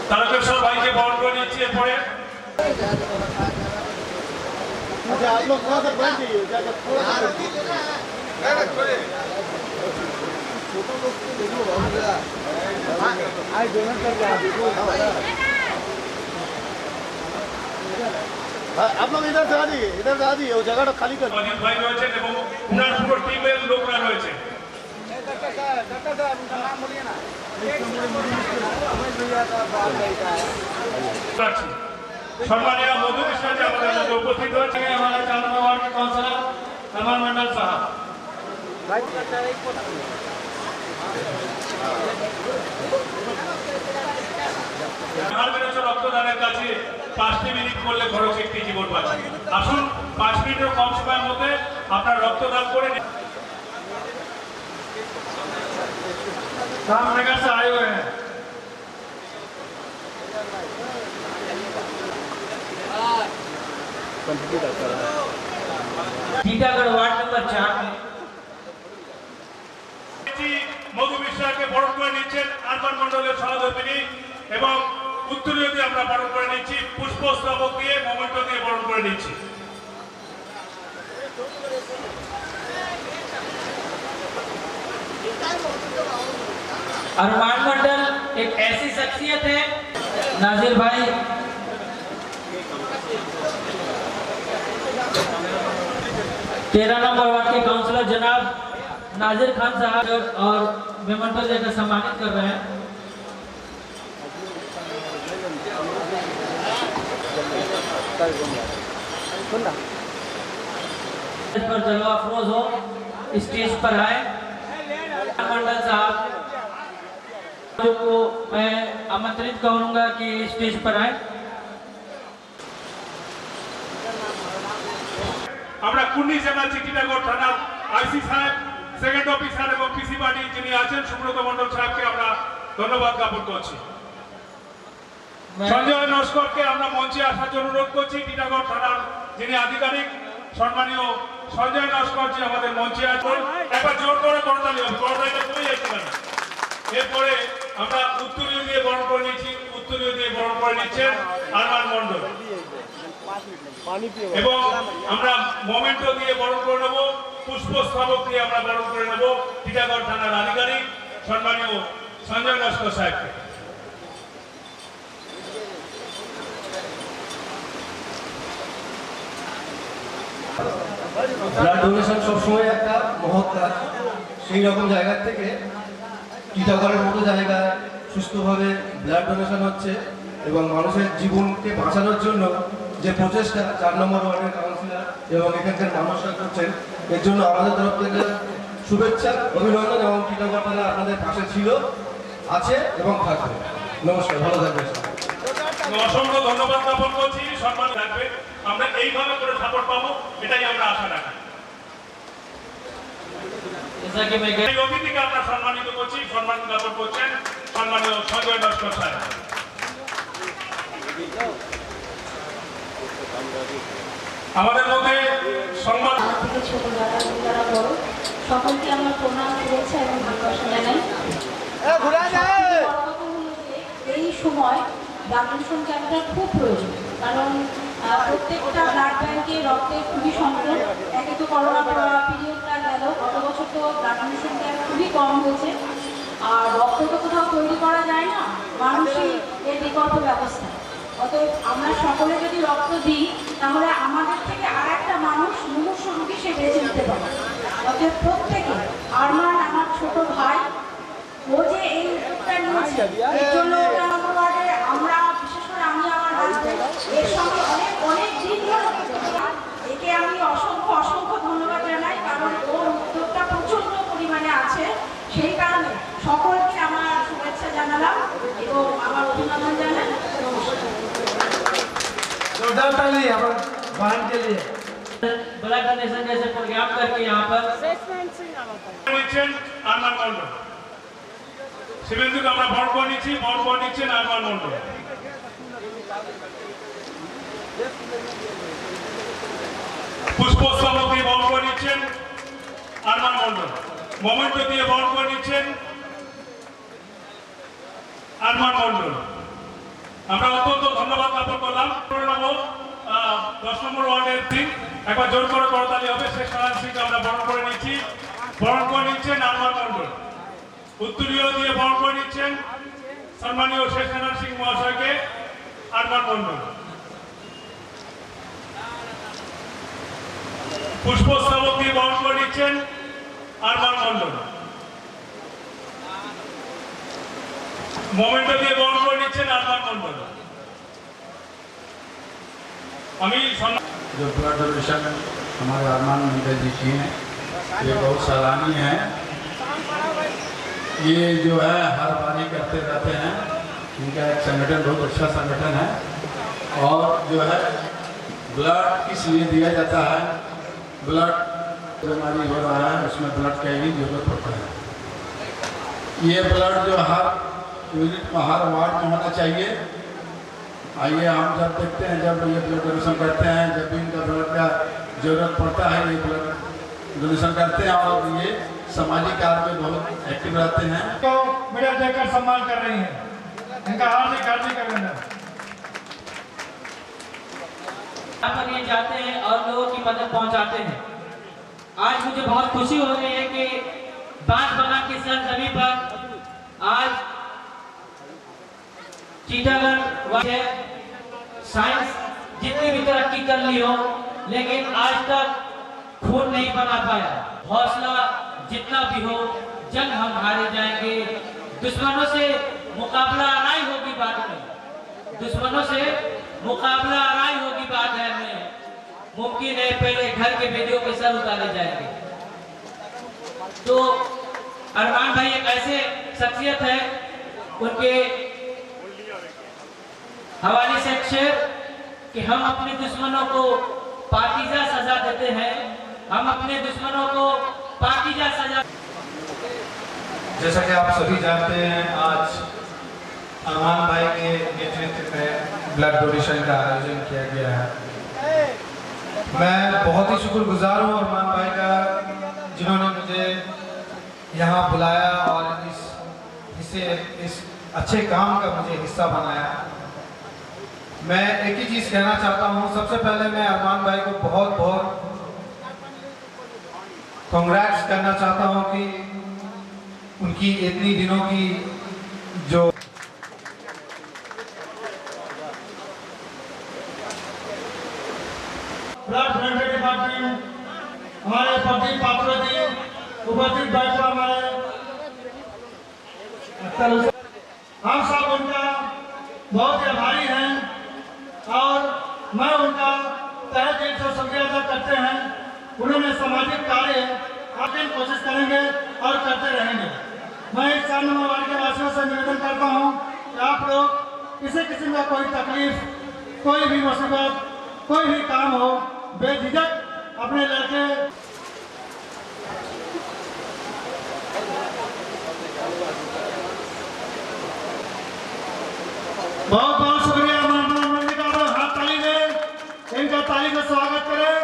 তারকেশ্বর ভাইকে বরণ করে নিচ্ছি। এরপরে अच्छा आप लोग थोड़ा सा बैठ जाइए, जाकर थोड़ा सा आई डोनेट कर दिया आप लोग इधर से आ जाइए वो जगह खाली कर অজিত ভাই রয়েছেন এবং উনার পুরো টিমের লোকরা রয়েছে। সম্মানীয় মধু কৃষ্ণ আমাদের মধ্যে উপস্থিত হয়েছে हमारे 4 नंबर वार्ड के काउंसलर अमर मंडल साहब। রক্তদানের কাছে 5 মিনিট করলে খরচ একটি জীবন বাঁচে। আসুন 5 মিনিটের কম সময়ের মধ্যে আপনার রক্তদান করে रामनगर से आए हुए हैं। कंटिन्यू करता रहा। टीटागढ़ वार्ड नंबर 4 में মধু বিশ্বাসকে বরণ করে নিচ্ছেন আরমান মণ্ডলের সহধর্মিনী এবং উত্তরীয় দিয়ে আমরা বরণ করে নিচ্ছি, পুষ্পস্তবক দিয়ে মোমেন্টো দিয়ে বরণ করে নিচ্ছি। अरमान मंडल एक ऐसी शख्सियत है, नाजिर भाई 13 नंबर वार्ड के काउंसलर जनाब नाजिर खान साहब और मेमोंटो देकर सम्मानित कर रहे हैं। इस पर जलवा अफरोज हो, स्टेज पर आए। मंडल साहब को मैं आमंत्रित करूंगा कि स्टेज पर आए। আমরা কুন্নি জানাচ্ছি টিটাগড় থানার আইসি সাহেব, সেকেন্ড অফিসার এবং পিসি পার্টি যিনি আছেন সুব্রত মণ্ডল সাহেবকে আমরা ধন্যবাদ জ্ঞাপন করছি। সঞ্জয় নস্করকে আমরা মঞ্চে আসার জন্য অনুরোধ করছি। টিটাগড় থানার যিনি আধিকারিক সম্মানীয় সঞ্জয় নস্করজি আমাদের মঞ্চে আছেন। একবার জোর করে করতালি হবে, করতালিটা কমে যাচ্ছে কেন? এরপরে আমরা উত্তরীয় দিয়ে বরণ করে নিচ্ছি, উত্তরীয় দিয়ে বরণ করে নিচ্ছেন আরমান মণ্ডল এবং আমরা মোমেন্টো দিয়ে বরণ করে নেব, পুষ্পস্তবক দিয়ে আমরা বরণ করে নেব টিটাগড় থানার আধিকারিক সম্মানীয় সঞ্জয় নস্কর সাহেবকে। ব্লাড ডোনেশন সবসময় একটা মহৎ কাজ। সেই রকম জায়গা থেকে টিটাগড়ের মতো জায়গায় সুস্থভাবে ব্লাড ডোনেশন হচ্ছে এবং মানুষের জীবনকে বাঁচানোর জন্য যে প্রচেষ্টা 4 নম্বর ওয়ার্ডের কাউন্সিলর এবং এখানকার মানুষরা করছেন, এর জন্য আমাদের তরফ থেকে শুভেচ্ছা, অভিনন্দন এবং টিটাগড় থানা আপনাদের পাশে ছিল, আছে এবং থাকবে। নমস্কার, ভালো থাকবেন। অসংখ্য ধন্যবাদ জ্ঞাপন করছি, সম্মান রাখবে। আমরা এইভাবে করে সাপোর্ট পাবো, এটাই আমরা আশা রাখি। এই অতিথিকে আমরা সম্মানিত করছি, সম্মান জ্ঞাপন করছেন সম্মানীয় সঞ্জয় নস্কর সাহেব। আমাদের মধ্যে সংবাদ থেকে ছোট যারা বড় সকলকে আমার প্রণাম, শুভেচ্ছা এবং ভালোবাসা জানাই। এই সময় ব্লাড ডোনেশন ক্যাম্পটা খুব প্রয়োজন, কারণ প্রত্যেকটা ব্লাড ব্যাংকে রক্তের খুবই সংকট। একে তো করোনা পিরিয়ডটা গেল, গত বছর তো ব্লাড ডোনেশন ক্যাম্প খুবই কম হয়েছে, আর রক্ত তো কোথাও তৈরি করা যায় না, মানুষই এর বিকল্প ব্যবস্থা। অতএব আমরা সকলে যদি রক্ত দিই তাহলে আমাদের থেকে আর একটা মানুষ মুমূর্ষ রোগী সে বেঁচে নিতে পারে। অতএব প্রত্যেকে, আরমান আমার ছোট ভাই, ও যে এই উদ্যোগটা নিয়েছে এর জন্য আমরা বিশেষ করে আমি আমার হাজবেন্ড এর সঙ্গে অনেক দিন ধরে একে আমি অসংখ্য ধন্যবাদ জানাই, কারণ ওর উদ্যোগটা প্রচন্ড পরিমাণে আছে। সেই কারণে সকলকে আমার শুভেচ্ছা জানালাম এবং আমার অভিনন্দন জানাই। जोरदार ताली अपन बहन के लिए। ब्लड डोनेशन जैसे प्रोग्राम करके यहाँ पर নিচ্ছেন আরমান মণ্ডল, শিবেন্দুকে আমরা বরণ করে নিচ্ছি, বরণ করে নিচ্ছেন আরমান মণ্ডল। পুষ্পস্তবক দিয়ে বরণ করে নিচ্ছেন আরমান মণ্ডল, মোমেন্টো দিয়ে বরণ করে নিচ্ছেন আরমান মণ্ডল। আমরা অত্যন্ত ধন্যবাদ জ্ঞাপন করলাম। 10 নম্বর ওয়ার্ডের দিন একবার জোর করে করতালি হবে। শেষ সিংকে আমরা বরণ করে নিচ্ছি, বরণ করে নিচ্ছেন আরমান মণ্ডল। উত্তরীয় দিয়ে বরণ করে নিচ্ছেন সম্মানীয় শেষ সিং মহাশয়কে আরমান মণ্ডল। পুষ্পস্তবক দিয়ে বরণ করে নিচ্ছেন আরমান মণ্ডল। মোমেন্টো দিয়ে বরণ করে নিচ্ছেন আরমান মণ্ডল। আমি जो ब्लड डोनेशन हमारे अरमान मंडल जी की हैं, ये बहुत सराहनीय है। ये जो है हर बारी करते रहते हैं, इनका एक संगठन बहुत अच्छा संगठन है। और जो है ब्लड किस लिए दिया जाता है, ब्लड बीमारी हो रहा है उसमें ब्लड का ही जरूरत पड़ता है। ये ब्लड जो हर यूनिट में हर वार्ड में होना चाहिए आइए हम जब देखते हैं, जब ये ब्लड डोनेशन करते हैं, जब भी इनका ब्लड का जरूरत पड़ता है, ये ब्लड डोनेशन करते हैं और ये सामाजिक कार्य में बहुत एक्टिव रहते हैं। तो मेडल देकर सम्मान कर रही हैं, इनका हार्दिक हार्दिक अभिनंदन। यहाँ पर ये जाते हैं और लोगों की मदद पहुंचाते हैं। आज मुझे बहुत खुशी हो रही है कि बांसबगा की सरजमीं पर आज चीटागढ़ साइंस जितनी भी तरक्की कर ली हो, लेकिन आज तक खून नहीं बना पाया। हौसला जितना भी हो, जंग हम हारे जाएंगे। दुश्मनों से मुकाबला आराई होगी बाद में, दुश्मनों से मुकाबला आराई होगी बाद में। मुमकिन है पहले घर के बेटियों के सर उतारे जाएंगे। तो अरमान भाई एक ऐसे शख्सियत है, उनके हवाले से एक शेर कि हम अपने दुश्मनों को पाकीज़ा सजा देते हैं, हम अपने दुश्मनों को पाकीज़ा सजा। जैसा कि आप सभी जानते हैं, आज अरमान भाई के नेतृत्व में ब्लड डोनेशन का आयोजन किया गया है। मैं बहुत ही शुक्रगुजार हूँ अरमान भाई का, जिन्होंने मुझे यहाँ बुलाया और इस अच्छे काम का मुझे हिस्सा बनाया। मैं एक ही चीज़ कहना चाहता हूँ, सबसे पहले मैं अरमान भाई को बहुत बहुत कांग्रेट्स करना चाहता हूँ कि उनकी इतनी दिनों की जो ब्लड डोनेशन के बाद भी हमारे प्रदीप पात्रा जी उपस्थित बैठे हमारे, हम सब उनका बहुत ही आभारी हैं और मैं उनका तहे दिल से शुक्रिया अदा करते हैं। उन्होंने सामाजिक कार्य आगे कोशिश करेंगे और करते रहेंगे। मैं इस 4 नंबर वार्ड के वासियों से निवेदन करता हूं कि आप लोग किसी किस्म का कोई तकलीफ, कोई भी मुसीबत, कोई भी काम हो, बेझिझक अपने लड़के बहुत बहुत शुक्रिया। मंत्री का हाथ ताली दें, इनका ताली में स्वागत करें।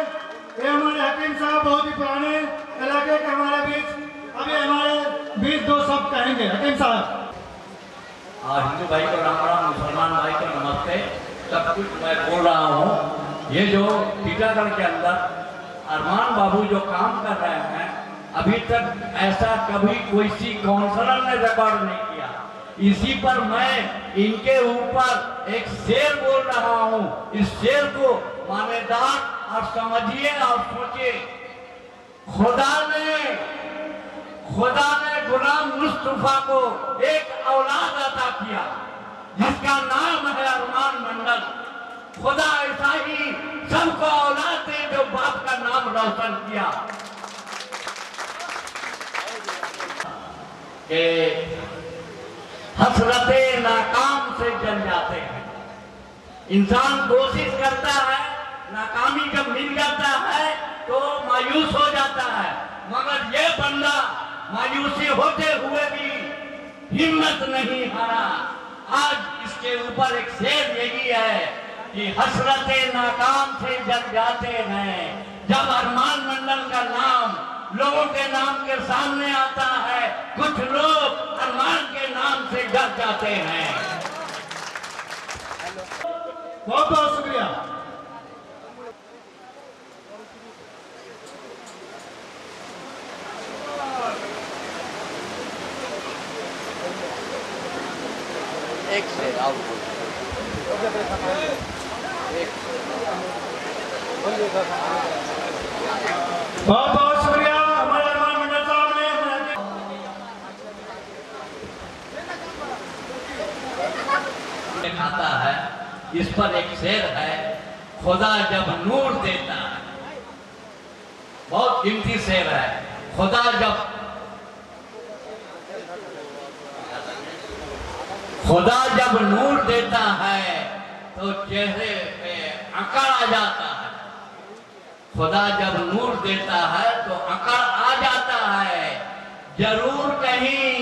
ये हमारे हकीम साहब बहुत ही पुराने इलाके के हमारे बीच, अभी हमारे बीच 2 शब्द कहेंगे। हकीम साहब। हिंदू भाई को राम राम, मुसलमान भाई को नमस्ते। सब कुछ मैं बोल रहा हूँ। ये जो टीटागढ़ के अंदर अरमान बाबू जो काम कर रहे हैं, अभी तक ऐसा कभी कोई काउंसलर ने रिकॉर्ड नहीं किया। इसी पर मैं इनके ऊपर एक शेर बोल रहा हूँ। इस शेर को मानेदार और समझिए और सोचिए। खुदा ने गुलाम मुस्तफा को एक औलाद अता किया जिसका नाम है अरमान मंडल। खुदा ऐसा ही सबको औलाद दे जो बाप का नाम रोशन किया। कि हसरते नाकाम से जल जाते हैं। इंसान कोशिश करता है, नाकामी जब मिल जाता है तो मायूस हो जाता है, मगर ये बंदा मायूसी होते हुए भी हिम्मत नहीं हारा। आज इसके ऊपर एक शेर यही है कि हसरते नाकाम से जल जाते हैं। जब अरमान मंडल का नाम लोगों के नाम के सामने आता है, कुछ लोग अरमान के नाम से डर जाते हैं। बहुत बहुत शुक्रिया। एक से आओ बहुत बहुत शुक्रिया हमारे अरमान मंडल साहब ने। खाता है, इस पर एक शेर है, खुदा जब नूर देता है। बहुत कीमती शेर है। खुदा जब नूर देता है तो चेहरे पे अकड़ आ जाता है। खुदा जब नूर देता है तो अकड़ आ जाता है। जरूर कहीं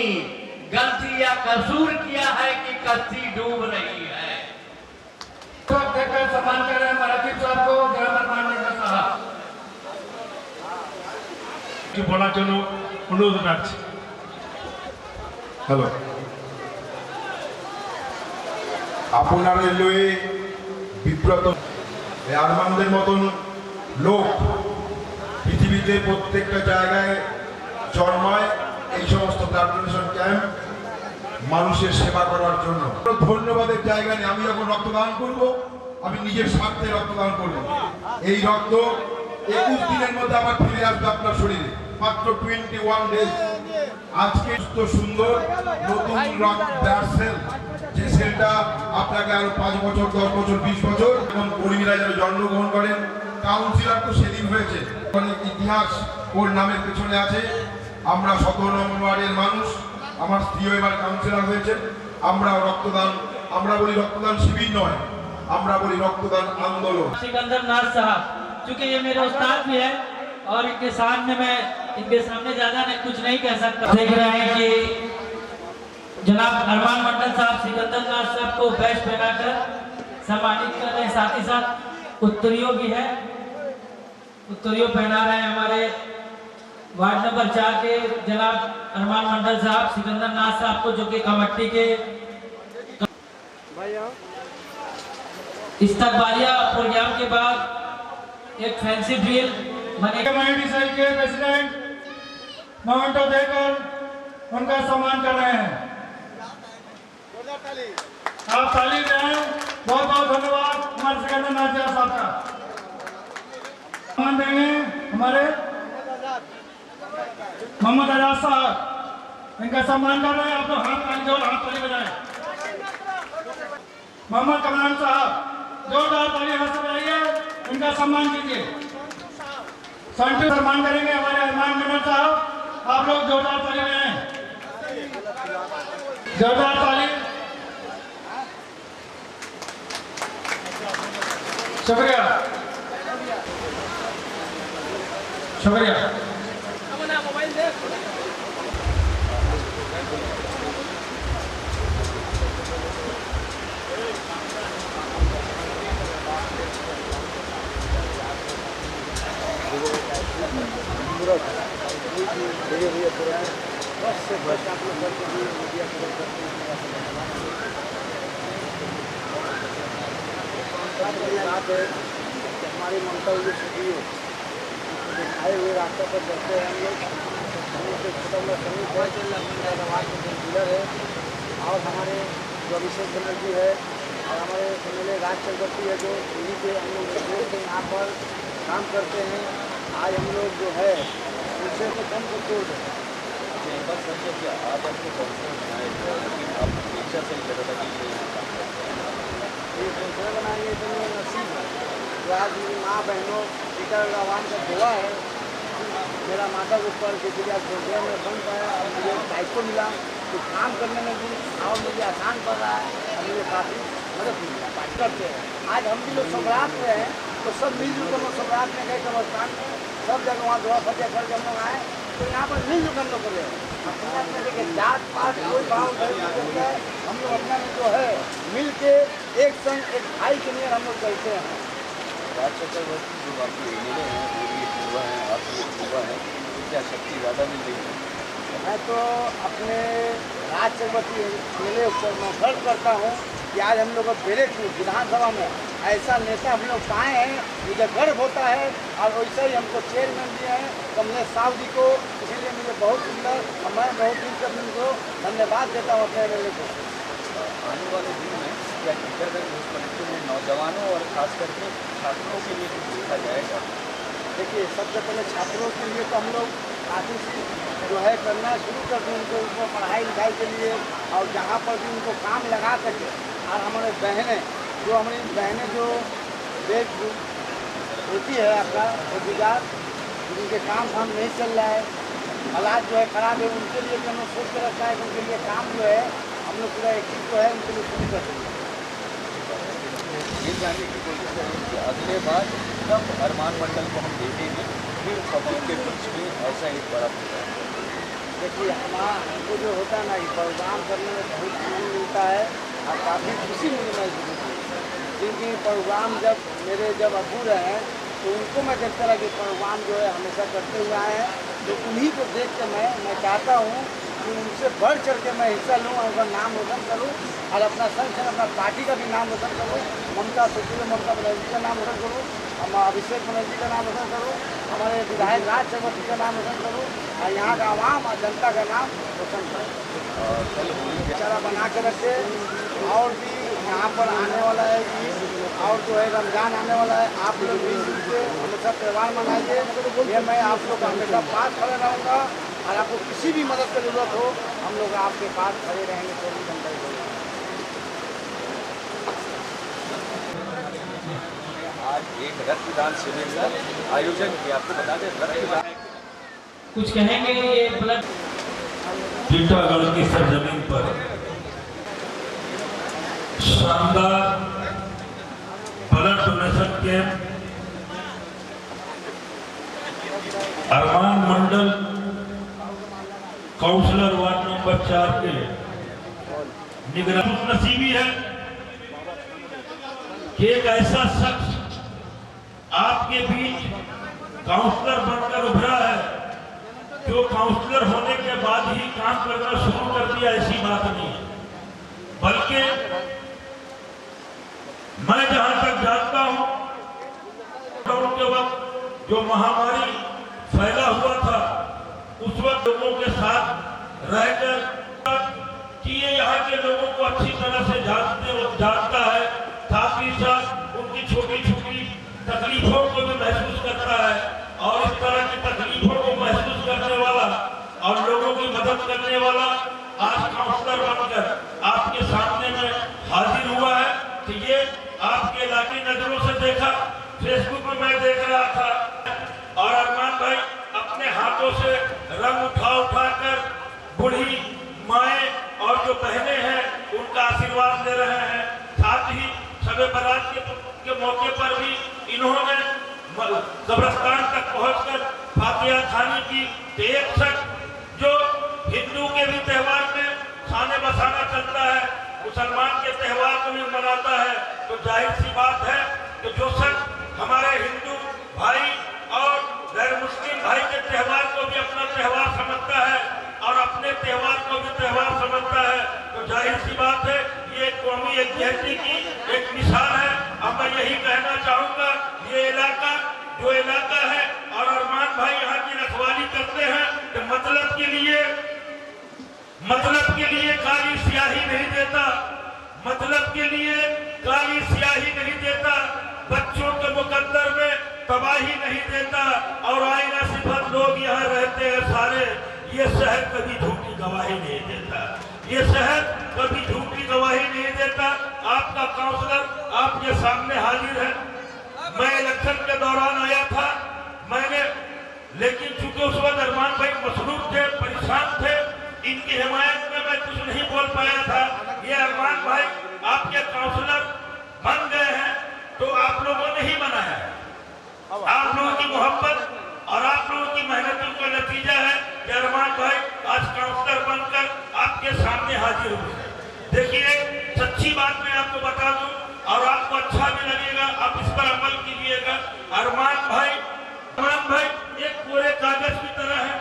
गलती या कसूर किया है कि कश्ती डूब रही है। सम्मान कर रहे हैं मराठी साहब को, जनाब अरमान मंडल साहब কি বলার জন্য অনুরোধ রাখছি। হ্যালো, আপনারা লয়ে বিব্রত আরমানদের মতন লোক পৃথিবীতে প্রত্যেকটা জায়গায় জন্মায় এই সমস্ত ব্লাড ডোনেশন ক্যাম্প মানুষের সেবা করার জন্য। ধন্যবাদের জায়গা নেই। আমি যখন রক্তদান করব আমি নিজের স্বার্থে রক্তদান করব। এই রক্ত 21 দিনের মধ্যে আবার ফিরে আসবে আপনার শরীরে, মাত্র 21 ডেজ। আজকে তো সুন্দর নতুন ব্লাড সেল, যে সেলটা আপনাকে আরো 5 বছর 10 বছর 20 বছর এবং কর্মীরা যেন জন্মগ্রহণ করেন। কাউন্সিলর তো সেদিন হয়েছে, অনেক ইতিহাস ওর নামের পেছনে আছে। আমরা 17 নম্বর ওয়ার্ডের মানুষ, আমার স্ত্রীও এবার কাউন্সিলর হয়েছে। আমরা রক্তদান, আমরা বলি রক্তদান শিবির নয়, আমরা বলি রক্তদান আন্দোলন। सिकंदर नाथ साहब, चूंकि ये मेरे उस्ताद भी है और इनके सामने मैं इनके सामने ज्यादा कुछ नहीं कह सकता। देख रहे हैं कि जनाब अरमान मंडल साहब सिकंदर नाथ साहब को बैच पहनाकर सम्मानित कर रहे हैं, साथ ही साथ उत्तरियों भी है, उत्तरियों पहना रहे हैं हमारे वार्ड नंबर 4 के जनाब अरमान मंडल साहब सिकंदर नाथ साहब को, जो कि कमेटी के इस्तकबालिया प्रोग्राम के बाद एक फैंसी ड्रिल बने। कमेटी सेल के प्रेसिडेंट मोमेंटो देकर उनका सम्मान कर रहे हैं। आप ताली दें। बहुत बहुत धन्यवाद हमारे सिकंदर नाथ साहब का। सम्मान देंगे हमारे मोहम्मद आजाद साहब, इनका सम्मान कर रहे हैं। आप लोग हाथ ताली जोर, हाथ ताली बजाएं। मोहम्मद कमरान साहब, जोरदार ताली हाथ से बजाइए, इनका सम्मान कीजिए। संतु सम्मान करेंगे हमारे अरमान मंडल साहब, आप लोग जोरदार ताली बजाएं, जोरदार ताली। शुक्रिया शुक्रिया। हमारी ममता ये छुट्टी आए हुए रास्ते पर चलते हैं हम लोग। छोटा मोटा समीप है, धन्यवाद डीलर है, और हमारे जो अभिषेक बनर्जी है, और हमारे MLA राज चक्रवर्ती है, जो टीवी पे हम लोग यहाँ पर काम करते हैं। आज हम लोग जो है उनसे तो कम को तोड़ दें। बस समझो कि आज आपको काउंसलर बनाए, लेकिन आप हमेशा से लगा था कि ये काउंसलर बनाएंगे तो मेरा नसीब है। जो आज मेरी माँ बहनों टीका आवाम का दुआ है, मेरा माता के ऊपर किसी का प्रोग्राम में बन पाया और मुझे दायित्व मिला तो काम करने में भी और मुझे आसान पड़ रहा है और मुझे काफ़ी मदद मिला करते हैं। आज हम भी लोग सम्राट में हैं तो सब मिलजुल कर लोग सम्राट में गए, कब्रस्तान में सब जगह वहाँ दुआ फतेह करके हम लोग आए। तो यहाँ पर मिलजुल कर लोग करें, अपने देखिए जात पात कोई भाव नहीं, हम लोग अपना जो है मिल के एक संग एक भाई के लिए हम लोग चलते हैं। राज चक्रवर्ती जो बाकी MLA हैं वो भी युवा हैं, आप ये युवा हैं, तो क्या शक्ति ज़्यादा मिल रही है? मैं तो अपने राज चक्रवर्ती MLA ऊपर मैं गर्व करता हूँ कि आज हम लोग बेलेटपुर विधानसभा में ऐसा नेता हम लोग पाए हैं, मुझे गर्व होता है। और वैसे ही हमको चेयरमैन दिए हैं कमलेश साहब जी को, इसीलिए मुझे बहुत सुंदर और मैं बहुत दिन से उनको धन्यवाद देता हूँ अपने MLA को। आने वाले दिन में क्या टीकाकरण कलेक्टर में नौजवानों और खास करके छात्रों के लिए कुछ देखा जाएगा? देखिए, सबसे पहले छात्रों के लिए तो हम लोग काफ़ी जो है करना शुरू कर दें उनको पढ़ाई लिखाई के लिए, और जहाँ पर भी उनको काम लगा सके। और हमारे बहनें जो बेग होती है आपका रोजगार, जिनके काम धाम नहीं चल रहा है, हालात जो है ख़राब है, उनके लिए हम लोग सोच कर रखा है कि उनके लिए काम जो है हम लोग पूरा एक जो है उनके लिए शुरू कर देंगे। ये जानने की कोशिश करें कि अगले बार कब अरमान मंडल को हम देखेंगे फिर पब्लिक के बीच में ऐसा एक बड़ा प्रोग्राम। देखिए, हमको जो होता है ना, ये प्रोग्राम करने में बहुत आनंद मिलता है और काफ़ी खुशी मुझे महसूस होती है। जिनकी प्रोग्राम जब अबू रहे हैं तो उनको मैं देखता रहा कि प्रोग्राम जो है हमेशा करते हुए आए हैं। तो उन्हीं को देख के मैं चाहता हूँ कि उनसे बढ़ चढ़ के मैं हिस्सा लूँ और उनका नाम रोशन करूँ और अपना संघ अपना पार्टी का भी नाम रोशन करूँ। ममता बनर्जी का नाम रोशन करूँ, हम अभिषेक बनर्जी का नाम रोशन करूँ, हमारे विधायक राज चक्रवर्ती का नाम रोशन करूँ और यहाँ का आवाम और जनता का नाम रोशन करूँ। बेचारा बना के रखे। और भी यहाँ पर आने वाला है ईद और जो है रमज़ान आने वाला है। आप लोग भी मिलके हमेशा त्यौहार मनाइए। ये मैं आप लोग हमेशा पास खड़े रहूँगा और आपको किसी भी मदद की जरूरत हो हम लोग आपके पास खड़े रहेंगे। 24 घंटे आज एक रक्तदान शिविर का आयोजन किया। आपको बता दें रक्तदान कुछ कहेंगे ये ब्लड टीटागढ़ की सरजमीन पर शानदार ब्लड डोनेशन कैंप अरमान मंडल काउंसलर वार्ड नंबर 4 के निगरानी नसीबी है कि एक ऐसा शख्स आपके बीच काउंसलर बनकर उभरा है जो काउंसलर होने के बाद ही काम करना शुरू कर दिया। ऐसी बात नहीं है, बल्कि मैं जहां तक जानता हूं लॉकडाउन के वक्त जो महामारी फैला हुआ था उस वक्त लोगों के साथ रहकर कि ये यहाँ के लोगों को अच्छी तरह से जानता है, साथ ही साथ उनकी छोटी छोटी तकलीफों को भी महसूस करता है और इस तरह की तकलीफों को महसूस करने वाला और लोगों की मदद करने वाला आज काउंसलर बनकर आपके सामने में हाजिर हुआ है। तो ये आपके इलाके नजरों से देखा, फेसबुक में मैं देख रहा था और अरमान भाई अपने हाथों से रंग उठा कर बूढ़ी माएँ और जो बहनें हैं उनका आशीर्वाद ले रहे हैं। साथ ही शबे बारात के मौके पर भी इन्होंने कब्रिस्तान तक पहुंचकर फातिहा खानी की। एक शख्स जो हिंदू के भी त्यौहार में खाने बसाना चलता है, मुसलमान के त्यौहार को भी मनाता है, तो जाहिर सी बात है कि जो शख्स हमारे हिंदू भाई और गैर मुस्लिम भाई के त्यौहार को भी अपना त्यौहार समझता है और अपने त्यौहार को भी त्यौहार समझता है, तो जाहिर सी बात है ये कौमी एकजुटता की एक मिसाल है। अब मैं यही कहना चाहूँगा, ये इलाका जो इलाका है और अरमान भाई यहाँ की रखवाली करते हैं तो मतलब के लिए काली स्याही नहीं देता, मतलब के लिए काली स्याही नहीं देता, बच्चों के मुकद्दर में तबाही नहीं देता और आईना सिफत लोग यहाँ रहते हैं सारे। ये शहर कभी झूठी गवाही नहीं देता, ये शहर कभी झूठी गवाही नहीं देता। आपका काउंसलर आपके सामने हाजिर है। मैं इलेक्शन के दौरान आया था लेकिन चूंकि उस वक्त अरमान भाई मसरूफ थे, परेशान थे, इनकी हिमायत में मैं कुछ नहीं बोल पाया था। ये अरमान भाई आपके काउंसलर बन गए हैं तो आप लोगों ने ही बनाया है। आप लोगों की मोहब्बत और आप लोगों की मेहनतों का नतीजा है कि अरमान भाई आज काउंसलर बनकर आपके सामने हाजिर हुए। देखिए सच्ची बात मैं आपको बता दूं और आपको अच्छा भी लगेगा, आप इस पर अमल कीजिएगा। अरमान भाई एक कोरे कागज की तरह है,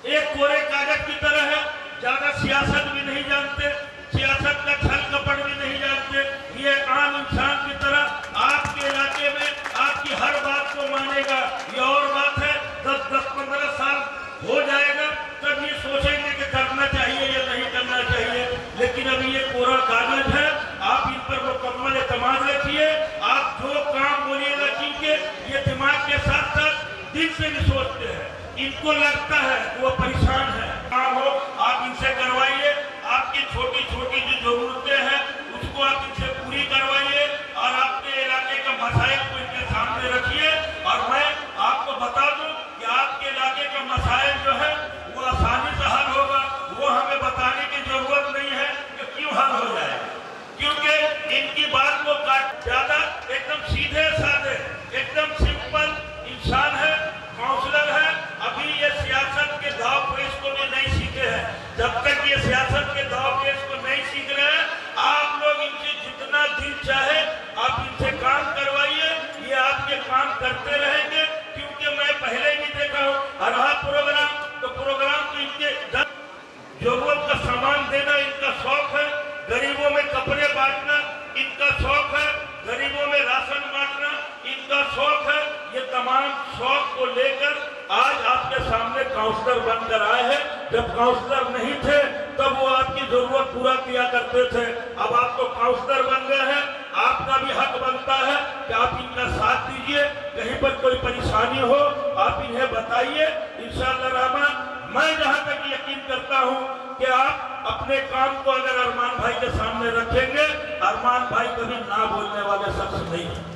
एक कोरे कागज की तरह है। ज्यादा सियासत भी नहीं जानते, सियासत का छल कपट भी नहीं जानते। ये आम इंसान की तरह आपके इलाके में आपकी हर बात को मानेगा। ये और बात है 10-15 साल हो जाएगा तब ये सोचेंगे कि करना चाहिए या नहीं करना चाहिए, लेकिन अभी ये कोरा कागज है। आप इन पर मुकम्मल एतमाद रखिए। आप जो काम बोलिएगा क्योंकि ये दिमाग के साथ साथ दिल से भी सोचते हैं। इनको लगता है कि वो परेशान है, काम हो आप इनसे करवाइए। आपकी छोटी छोटी जो जरूरतें हैं उसको आप इनसे पूरी करवाइए और आपके इलाके का मसाइल को इनके सामने रखिए। और मैं आपको बता दूं कि आपके इलाके का मसाइल जो है वो आसानी से हल होगा। वो हमें बताने की जरूरत नहीं है कि क्यों हल हो जाएगा, क्योंकि इनकी बात को ज्यादा एकदम सीधे साधे एकदम सिंपल इंसान है, काउंसलर है। अभी ये सियासत के दाव पेश को भी नहीं सीखे हैं। जब तक ये सियासत के दाव पेश को नहीं सीख रहे हैं, आप लोग इनसे जितना दिल चाहे काउंसलर बनकर आए हैं। जब काउंसलर नहीं थे तब वो आपकी जरूरत पूरा किया करते थे। अब आप तो काउंसलर बन गए हैं, आपका भी हक बनता है कि आप इनका साथ दीजिए। कहीं पर कोई परेशानी हो आप इन्हें बताइए। इंशाअल्लाह रहमान मैं जहां तक यकीन करता हूं कि आप अपने काम को अगर अरमान भाई के सामने रखेंगे, अरमान भाई कभी ना बोलने वाले शख्स नहीं है।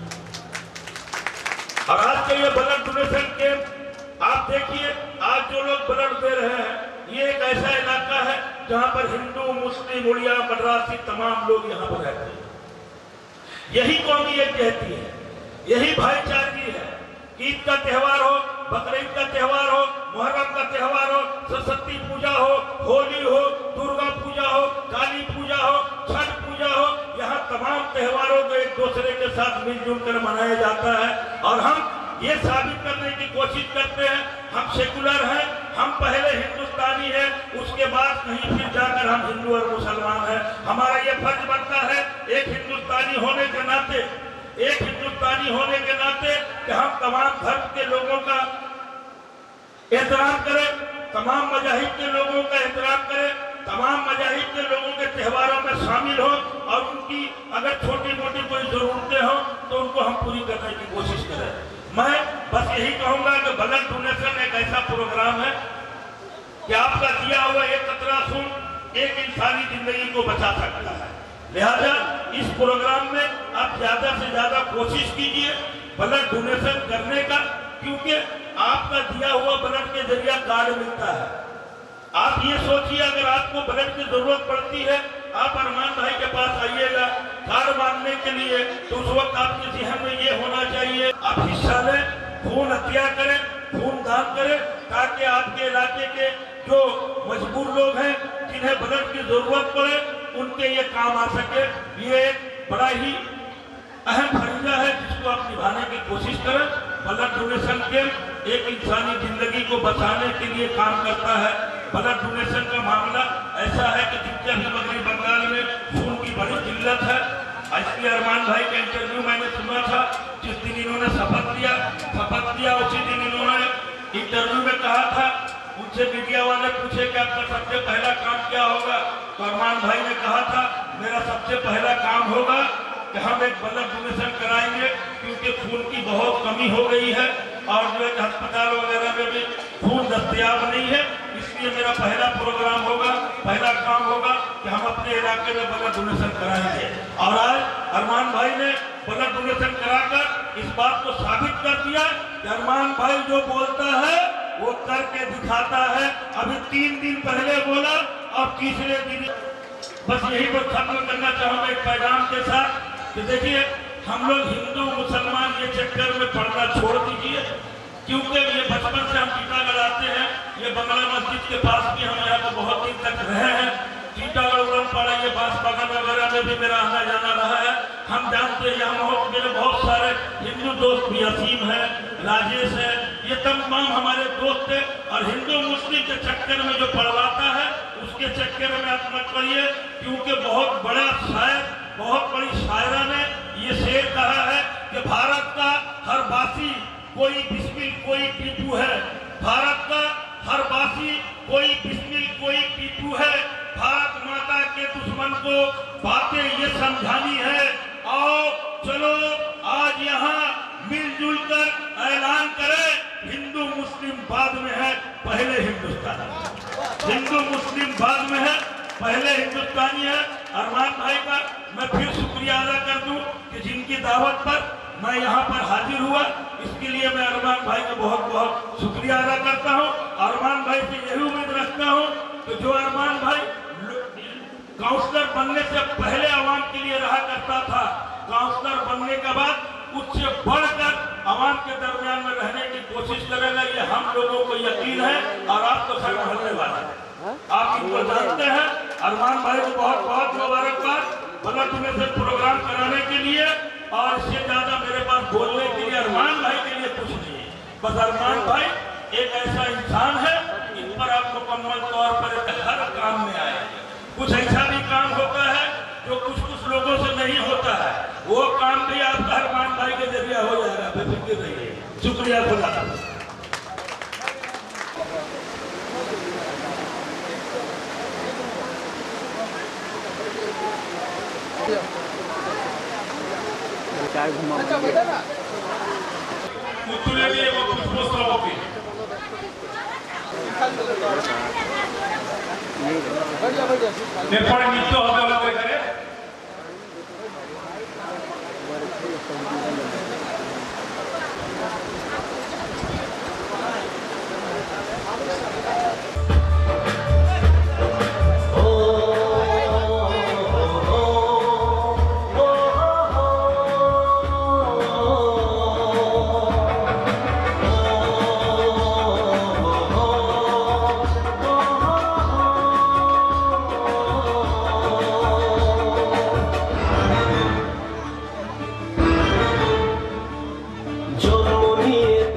और आज के ये ब्लड डोनेशन कैंप आप देखिए, आज जो लोग ब्लड दे रहे हैं ये एक ऐसा इलाका है जहां पर हिंदू, मुस्लिम, उड़िया, मद्रासी तमाम लोग यहाँ पर रहते हैं। यही कौमियत कहती है, यही भाईचारगी है। ईद का त्यौहार हो, बकरीद का त्यौहार हो, मुहर्रम का त्यौहार हो, सरस्वती पूजा हो, होली हो, दुर्गा पूजा हो, काली पूजा हो, छठ पूजा हो, यहाँ तमाम त्योहारों को एक दूसरे के साथ मिलजुल कर मनाया जाता है। और हम ये साबित करने की कोशिश करते हैं हम सेकुलर हैं, हम पहले हिंदुस्तानी हैं, उसके बाद कहीं फिर जाकर हम हिंदू और मुसलमान हैं। हमारा ये फर्ज बनता है एक हिंदुस्तानी होने के नाते, एक हिंदुस्तानी होने के नाते कि हम तमाम धर्म के लोगों का एहतराम करें, तमाम मजाहिब के लोगों का एहतराम करें, तमाम मजाहिब के लोगों के त्योहारों में शामिल हो और उनकी अगर छोटी मोटी कोई जरूरतें हो तो उनको हम पूरी करने की कोशिश करें। मैं बस यही कहूंगा कि ब्लड डोनेशन एक ऐसा प्रोग्राम है कि आपका दिया हुआ एक कतरा खून एक इंसानी जिंदगी को बचा सकता है। लिहाजा इस प्रोग्राम में आप ज्यादा से ज्यादा कोशिश कीजिए ब्लड डोनेशन करने का, क्योंकि आपका दिया हुआ ब्लड के जरिए कार्ड मिलता है। आप ये सोचिए अगर आपको ब्लड की जरूरत पड़ती है आप अरमान भाई के पास आइएगा कार्ड मांगने के लिए, तो उस वक्त आपके जहन में ये होना चाहिए आप हिस्सा लें, खून हत्या करें, खून दान करें, ताकि आपके इलाके के जो मजबूर लोग हैं जिन्हें ब्लड की जरूरत पड़े उनके ये काम आ सके। ये एक बड़ा ही अहम फरीजा है जिसको आप निभाने की कोशिश करें। ब्लड डोनेशन कैंप एक इंसानी जिंदगी को बचाने के लिए काम करता है। ब्लड डोनेशन का मामला ऐसा है कि जिनके भी मगरबी बंगाल में खून की बड़ी किल्लत है। इसलिए अरमान भाई का इंटरव्यू मैंने सुना था, जिस दिन इन्होंने शपथ लिया उसी दिन इन्होंने इंटरव्यू में कहा था, उनसे मीडिया वाले पूछे कि आपका सबसे पहला काम क्या होगा, तो अरमान भाई ने कहा था मेरा सबसे पहला काम होगा कि हम एक ब्लड डोनेशन कराएंगे, क्योंकि खून की बहुत कमी हो गई है और जो है अस्पताल वगैरह में भी खून दस्तयाब नहीं है। इसलिए मेरा पहला प्रोग्राम होगा, पहला काम होगा कि हम अपने इलाके में ब्लड डोनेशन कराएंगे। और आज अरमान भाई ने ब्लड डोनेशन कराकर इस बात को साबित कर दिया कि अरमान भाई जो बोलता है वो करके दिखाता है। अभी 3 दिन पहले बोला और तीसरे दिन बस यही पर खत्म करना चाहूंगा एक पैगाम के साथ कि देखिए हम लोग हिंदू मुसलमान ये चक्कर में पड़ना छोड़ दीजिए, क्योंकि ये बचपन से हम टीटागढ़ आते हैं, ये बंगला मस्जिद के पास भी हम यहाँ पर बहुत दिन तक रहे हैं। टीटागढ़ उड़नपाड़ा ये बांस बागान वगैरह में भी मेरा आना जाना रहा है। हम जानते हैं यहाँ मेरे बहुत सारे हिंदू दोस्त भी, असीम है, राजेश है, ये तमाम हमारे दोस्त थे। और हिंदू मुस्लिम के चक्कर में जो पड़वाता है उसके चक्कर में आप मत पड़िए, क्योंकि बहुत बड़ा शायर, बहुत बड़ी शायरा ने ये शेर कहा है कि भारत का हर बासी कोई बिस्मिल कोई टीपू है, भारत का हर बासी कोई बिस्मिल कोई टीपू है, भारत माता के दुश्मन को बातें ये समझानी है। आओ चलो आज यहाँ मिलजुल कर ऐलान करें हिंदू मुस्लिम बाद में है, पहले हिंदुस्तान। हिंदू मुस्लिम बाद में है, पहले हिंदुस्तानी है। अरमान भाई का मैं फिर शुक्रिया अदा कर दूं कि जिनकी दावत पर मैं यहाँ पर हाजिर हुआ, इसके लिए मैं अरमान भाई का बहुत बहुत शुक्रिया अदा करता हूँ। अरमान भाई से यही उम्मीद रखता हूँ कि जो अरमान भाई काउंसलर बनने से पहले आवाम के लिए रहा करता था, काउंसलर बनने के बाद उससे बढ़कर आवाम के दरमियान में रहने की कोशिश करेगा, ये हम लोगों को यकीन है। और आप तो खैर मोहल्ले वाले हैं, आप इनको जानते हैं। अरमान भाई को बहुत बहुत मुबारकबाद ब्लड डोनेशन प्रोग्राम कराने के लिए। और इससे ज्यादा मेरे पास बोलने के लिए अरमान भाई के लिए कुछ नहीं है। बस अरमान भाई एक ऐसा इंसान है, इन पर आप मुकम्मल तौर पर हर काम में आए। कुछ ऐसा भी काम होता है जो कुछ कुछ लोगों से नहीं होता है, वो काम भी आपका अरमान भाई के जरिए हो जाएगा, बेफिक्र रहिए। शुक्रिया खुदा। উত্তরী এবং পুষ্পস্তবকী এরপরে নৃত্য হবে আমাদের এখানে।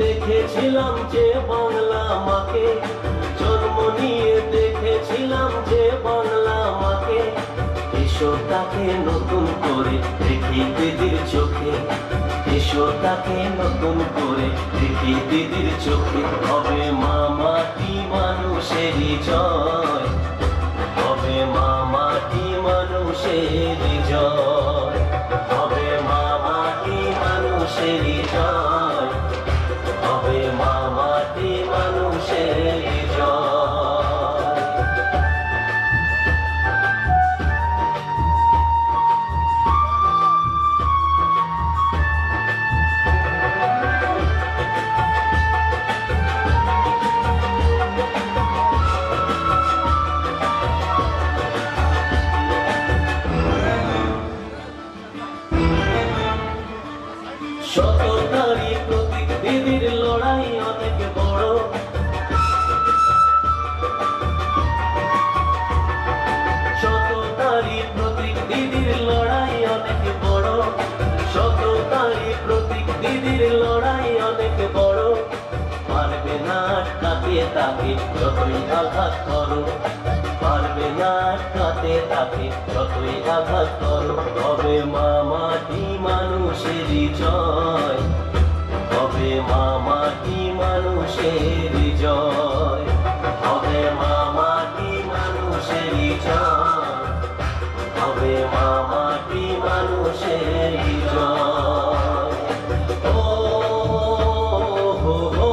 দেখেছিলাম যে বাংলা মাকে, জন্ম নিয়ে দেখেছিলাম যে বাংলা মাকে, এসো তাকে নতুন করে দেখি দিদির চোখে, এসো তাকে নতুন করে দেখি দিদির চোখে, হবে মা মাটি মানুষেরই জয়, হবে মা মাটি মানুষেরই জয়, হবে মা মাটি মানুষেরই জয়, হবে মা মাটি মানুষেরই জয়। সততারই প্রতীক দিদির লড়াই অনেক বড়, সততারই প্রতীক দিদির লড়াই অনেক বড়, সততারই প্রতীক দিদির লড়াই অনেক বড়, পারবে না আটকাতে তাকে যতই আঘাত করো, পারবে না আটকাতে তাকে যতই আঘাত করো, হবে মা মাটি মানুষেরই জয়, হবে মা মাটি মানুষেরই জয়, হবে মা মাটি মানুষেরই জয়, হবে মা মাটি মানুষেরই জয়। ও হো হো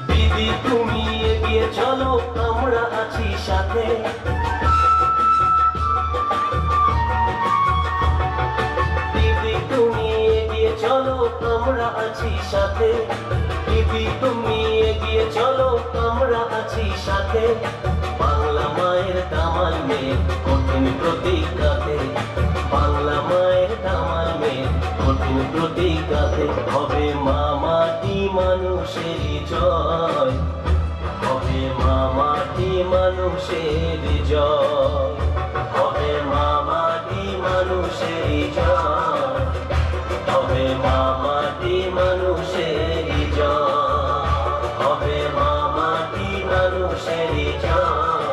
দিদি তুমি এগিয়ে চলো আমরা আছি সাথে, দিদি তুমি এগিয়ে চলো আমরা আছি সাথে, দিদি তুমি এগিয়ে চলো আমরা আছি সাথে, বাংলা মায়ের দামাল মেয়ে কঠিন প্রতিজ্ঞাতে, বাংলা মায়ের দামাল মেয়ে কঠিন প্রতিজ্ঞাতে, হবে মা মাটি মানুষেরই জয়, হবে মা মাটি মানুষেরই জয়, হবে মা মাটি মানুষেরই জয়, হবে মা মাটি মানুষেরই জয়, হবে মা মাটি মানুষেরই জয়,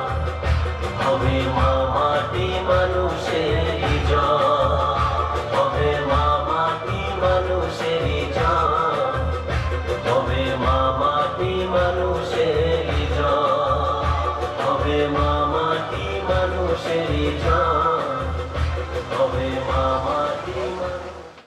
হবে মা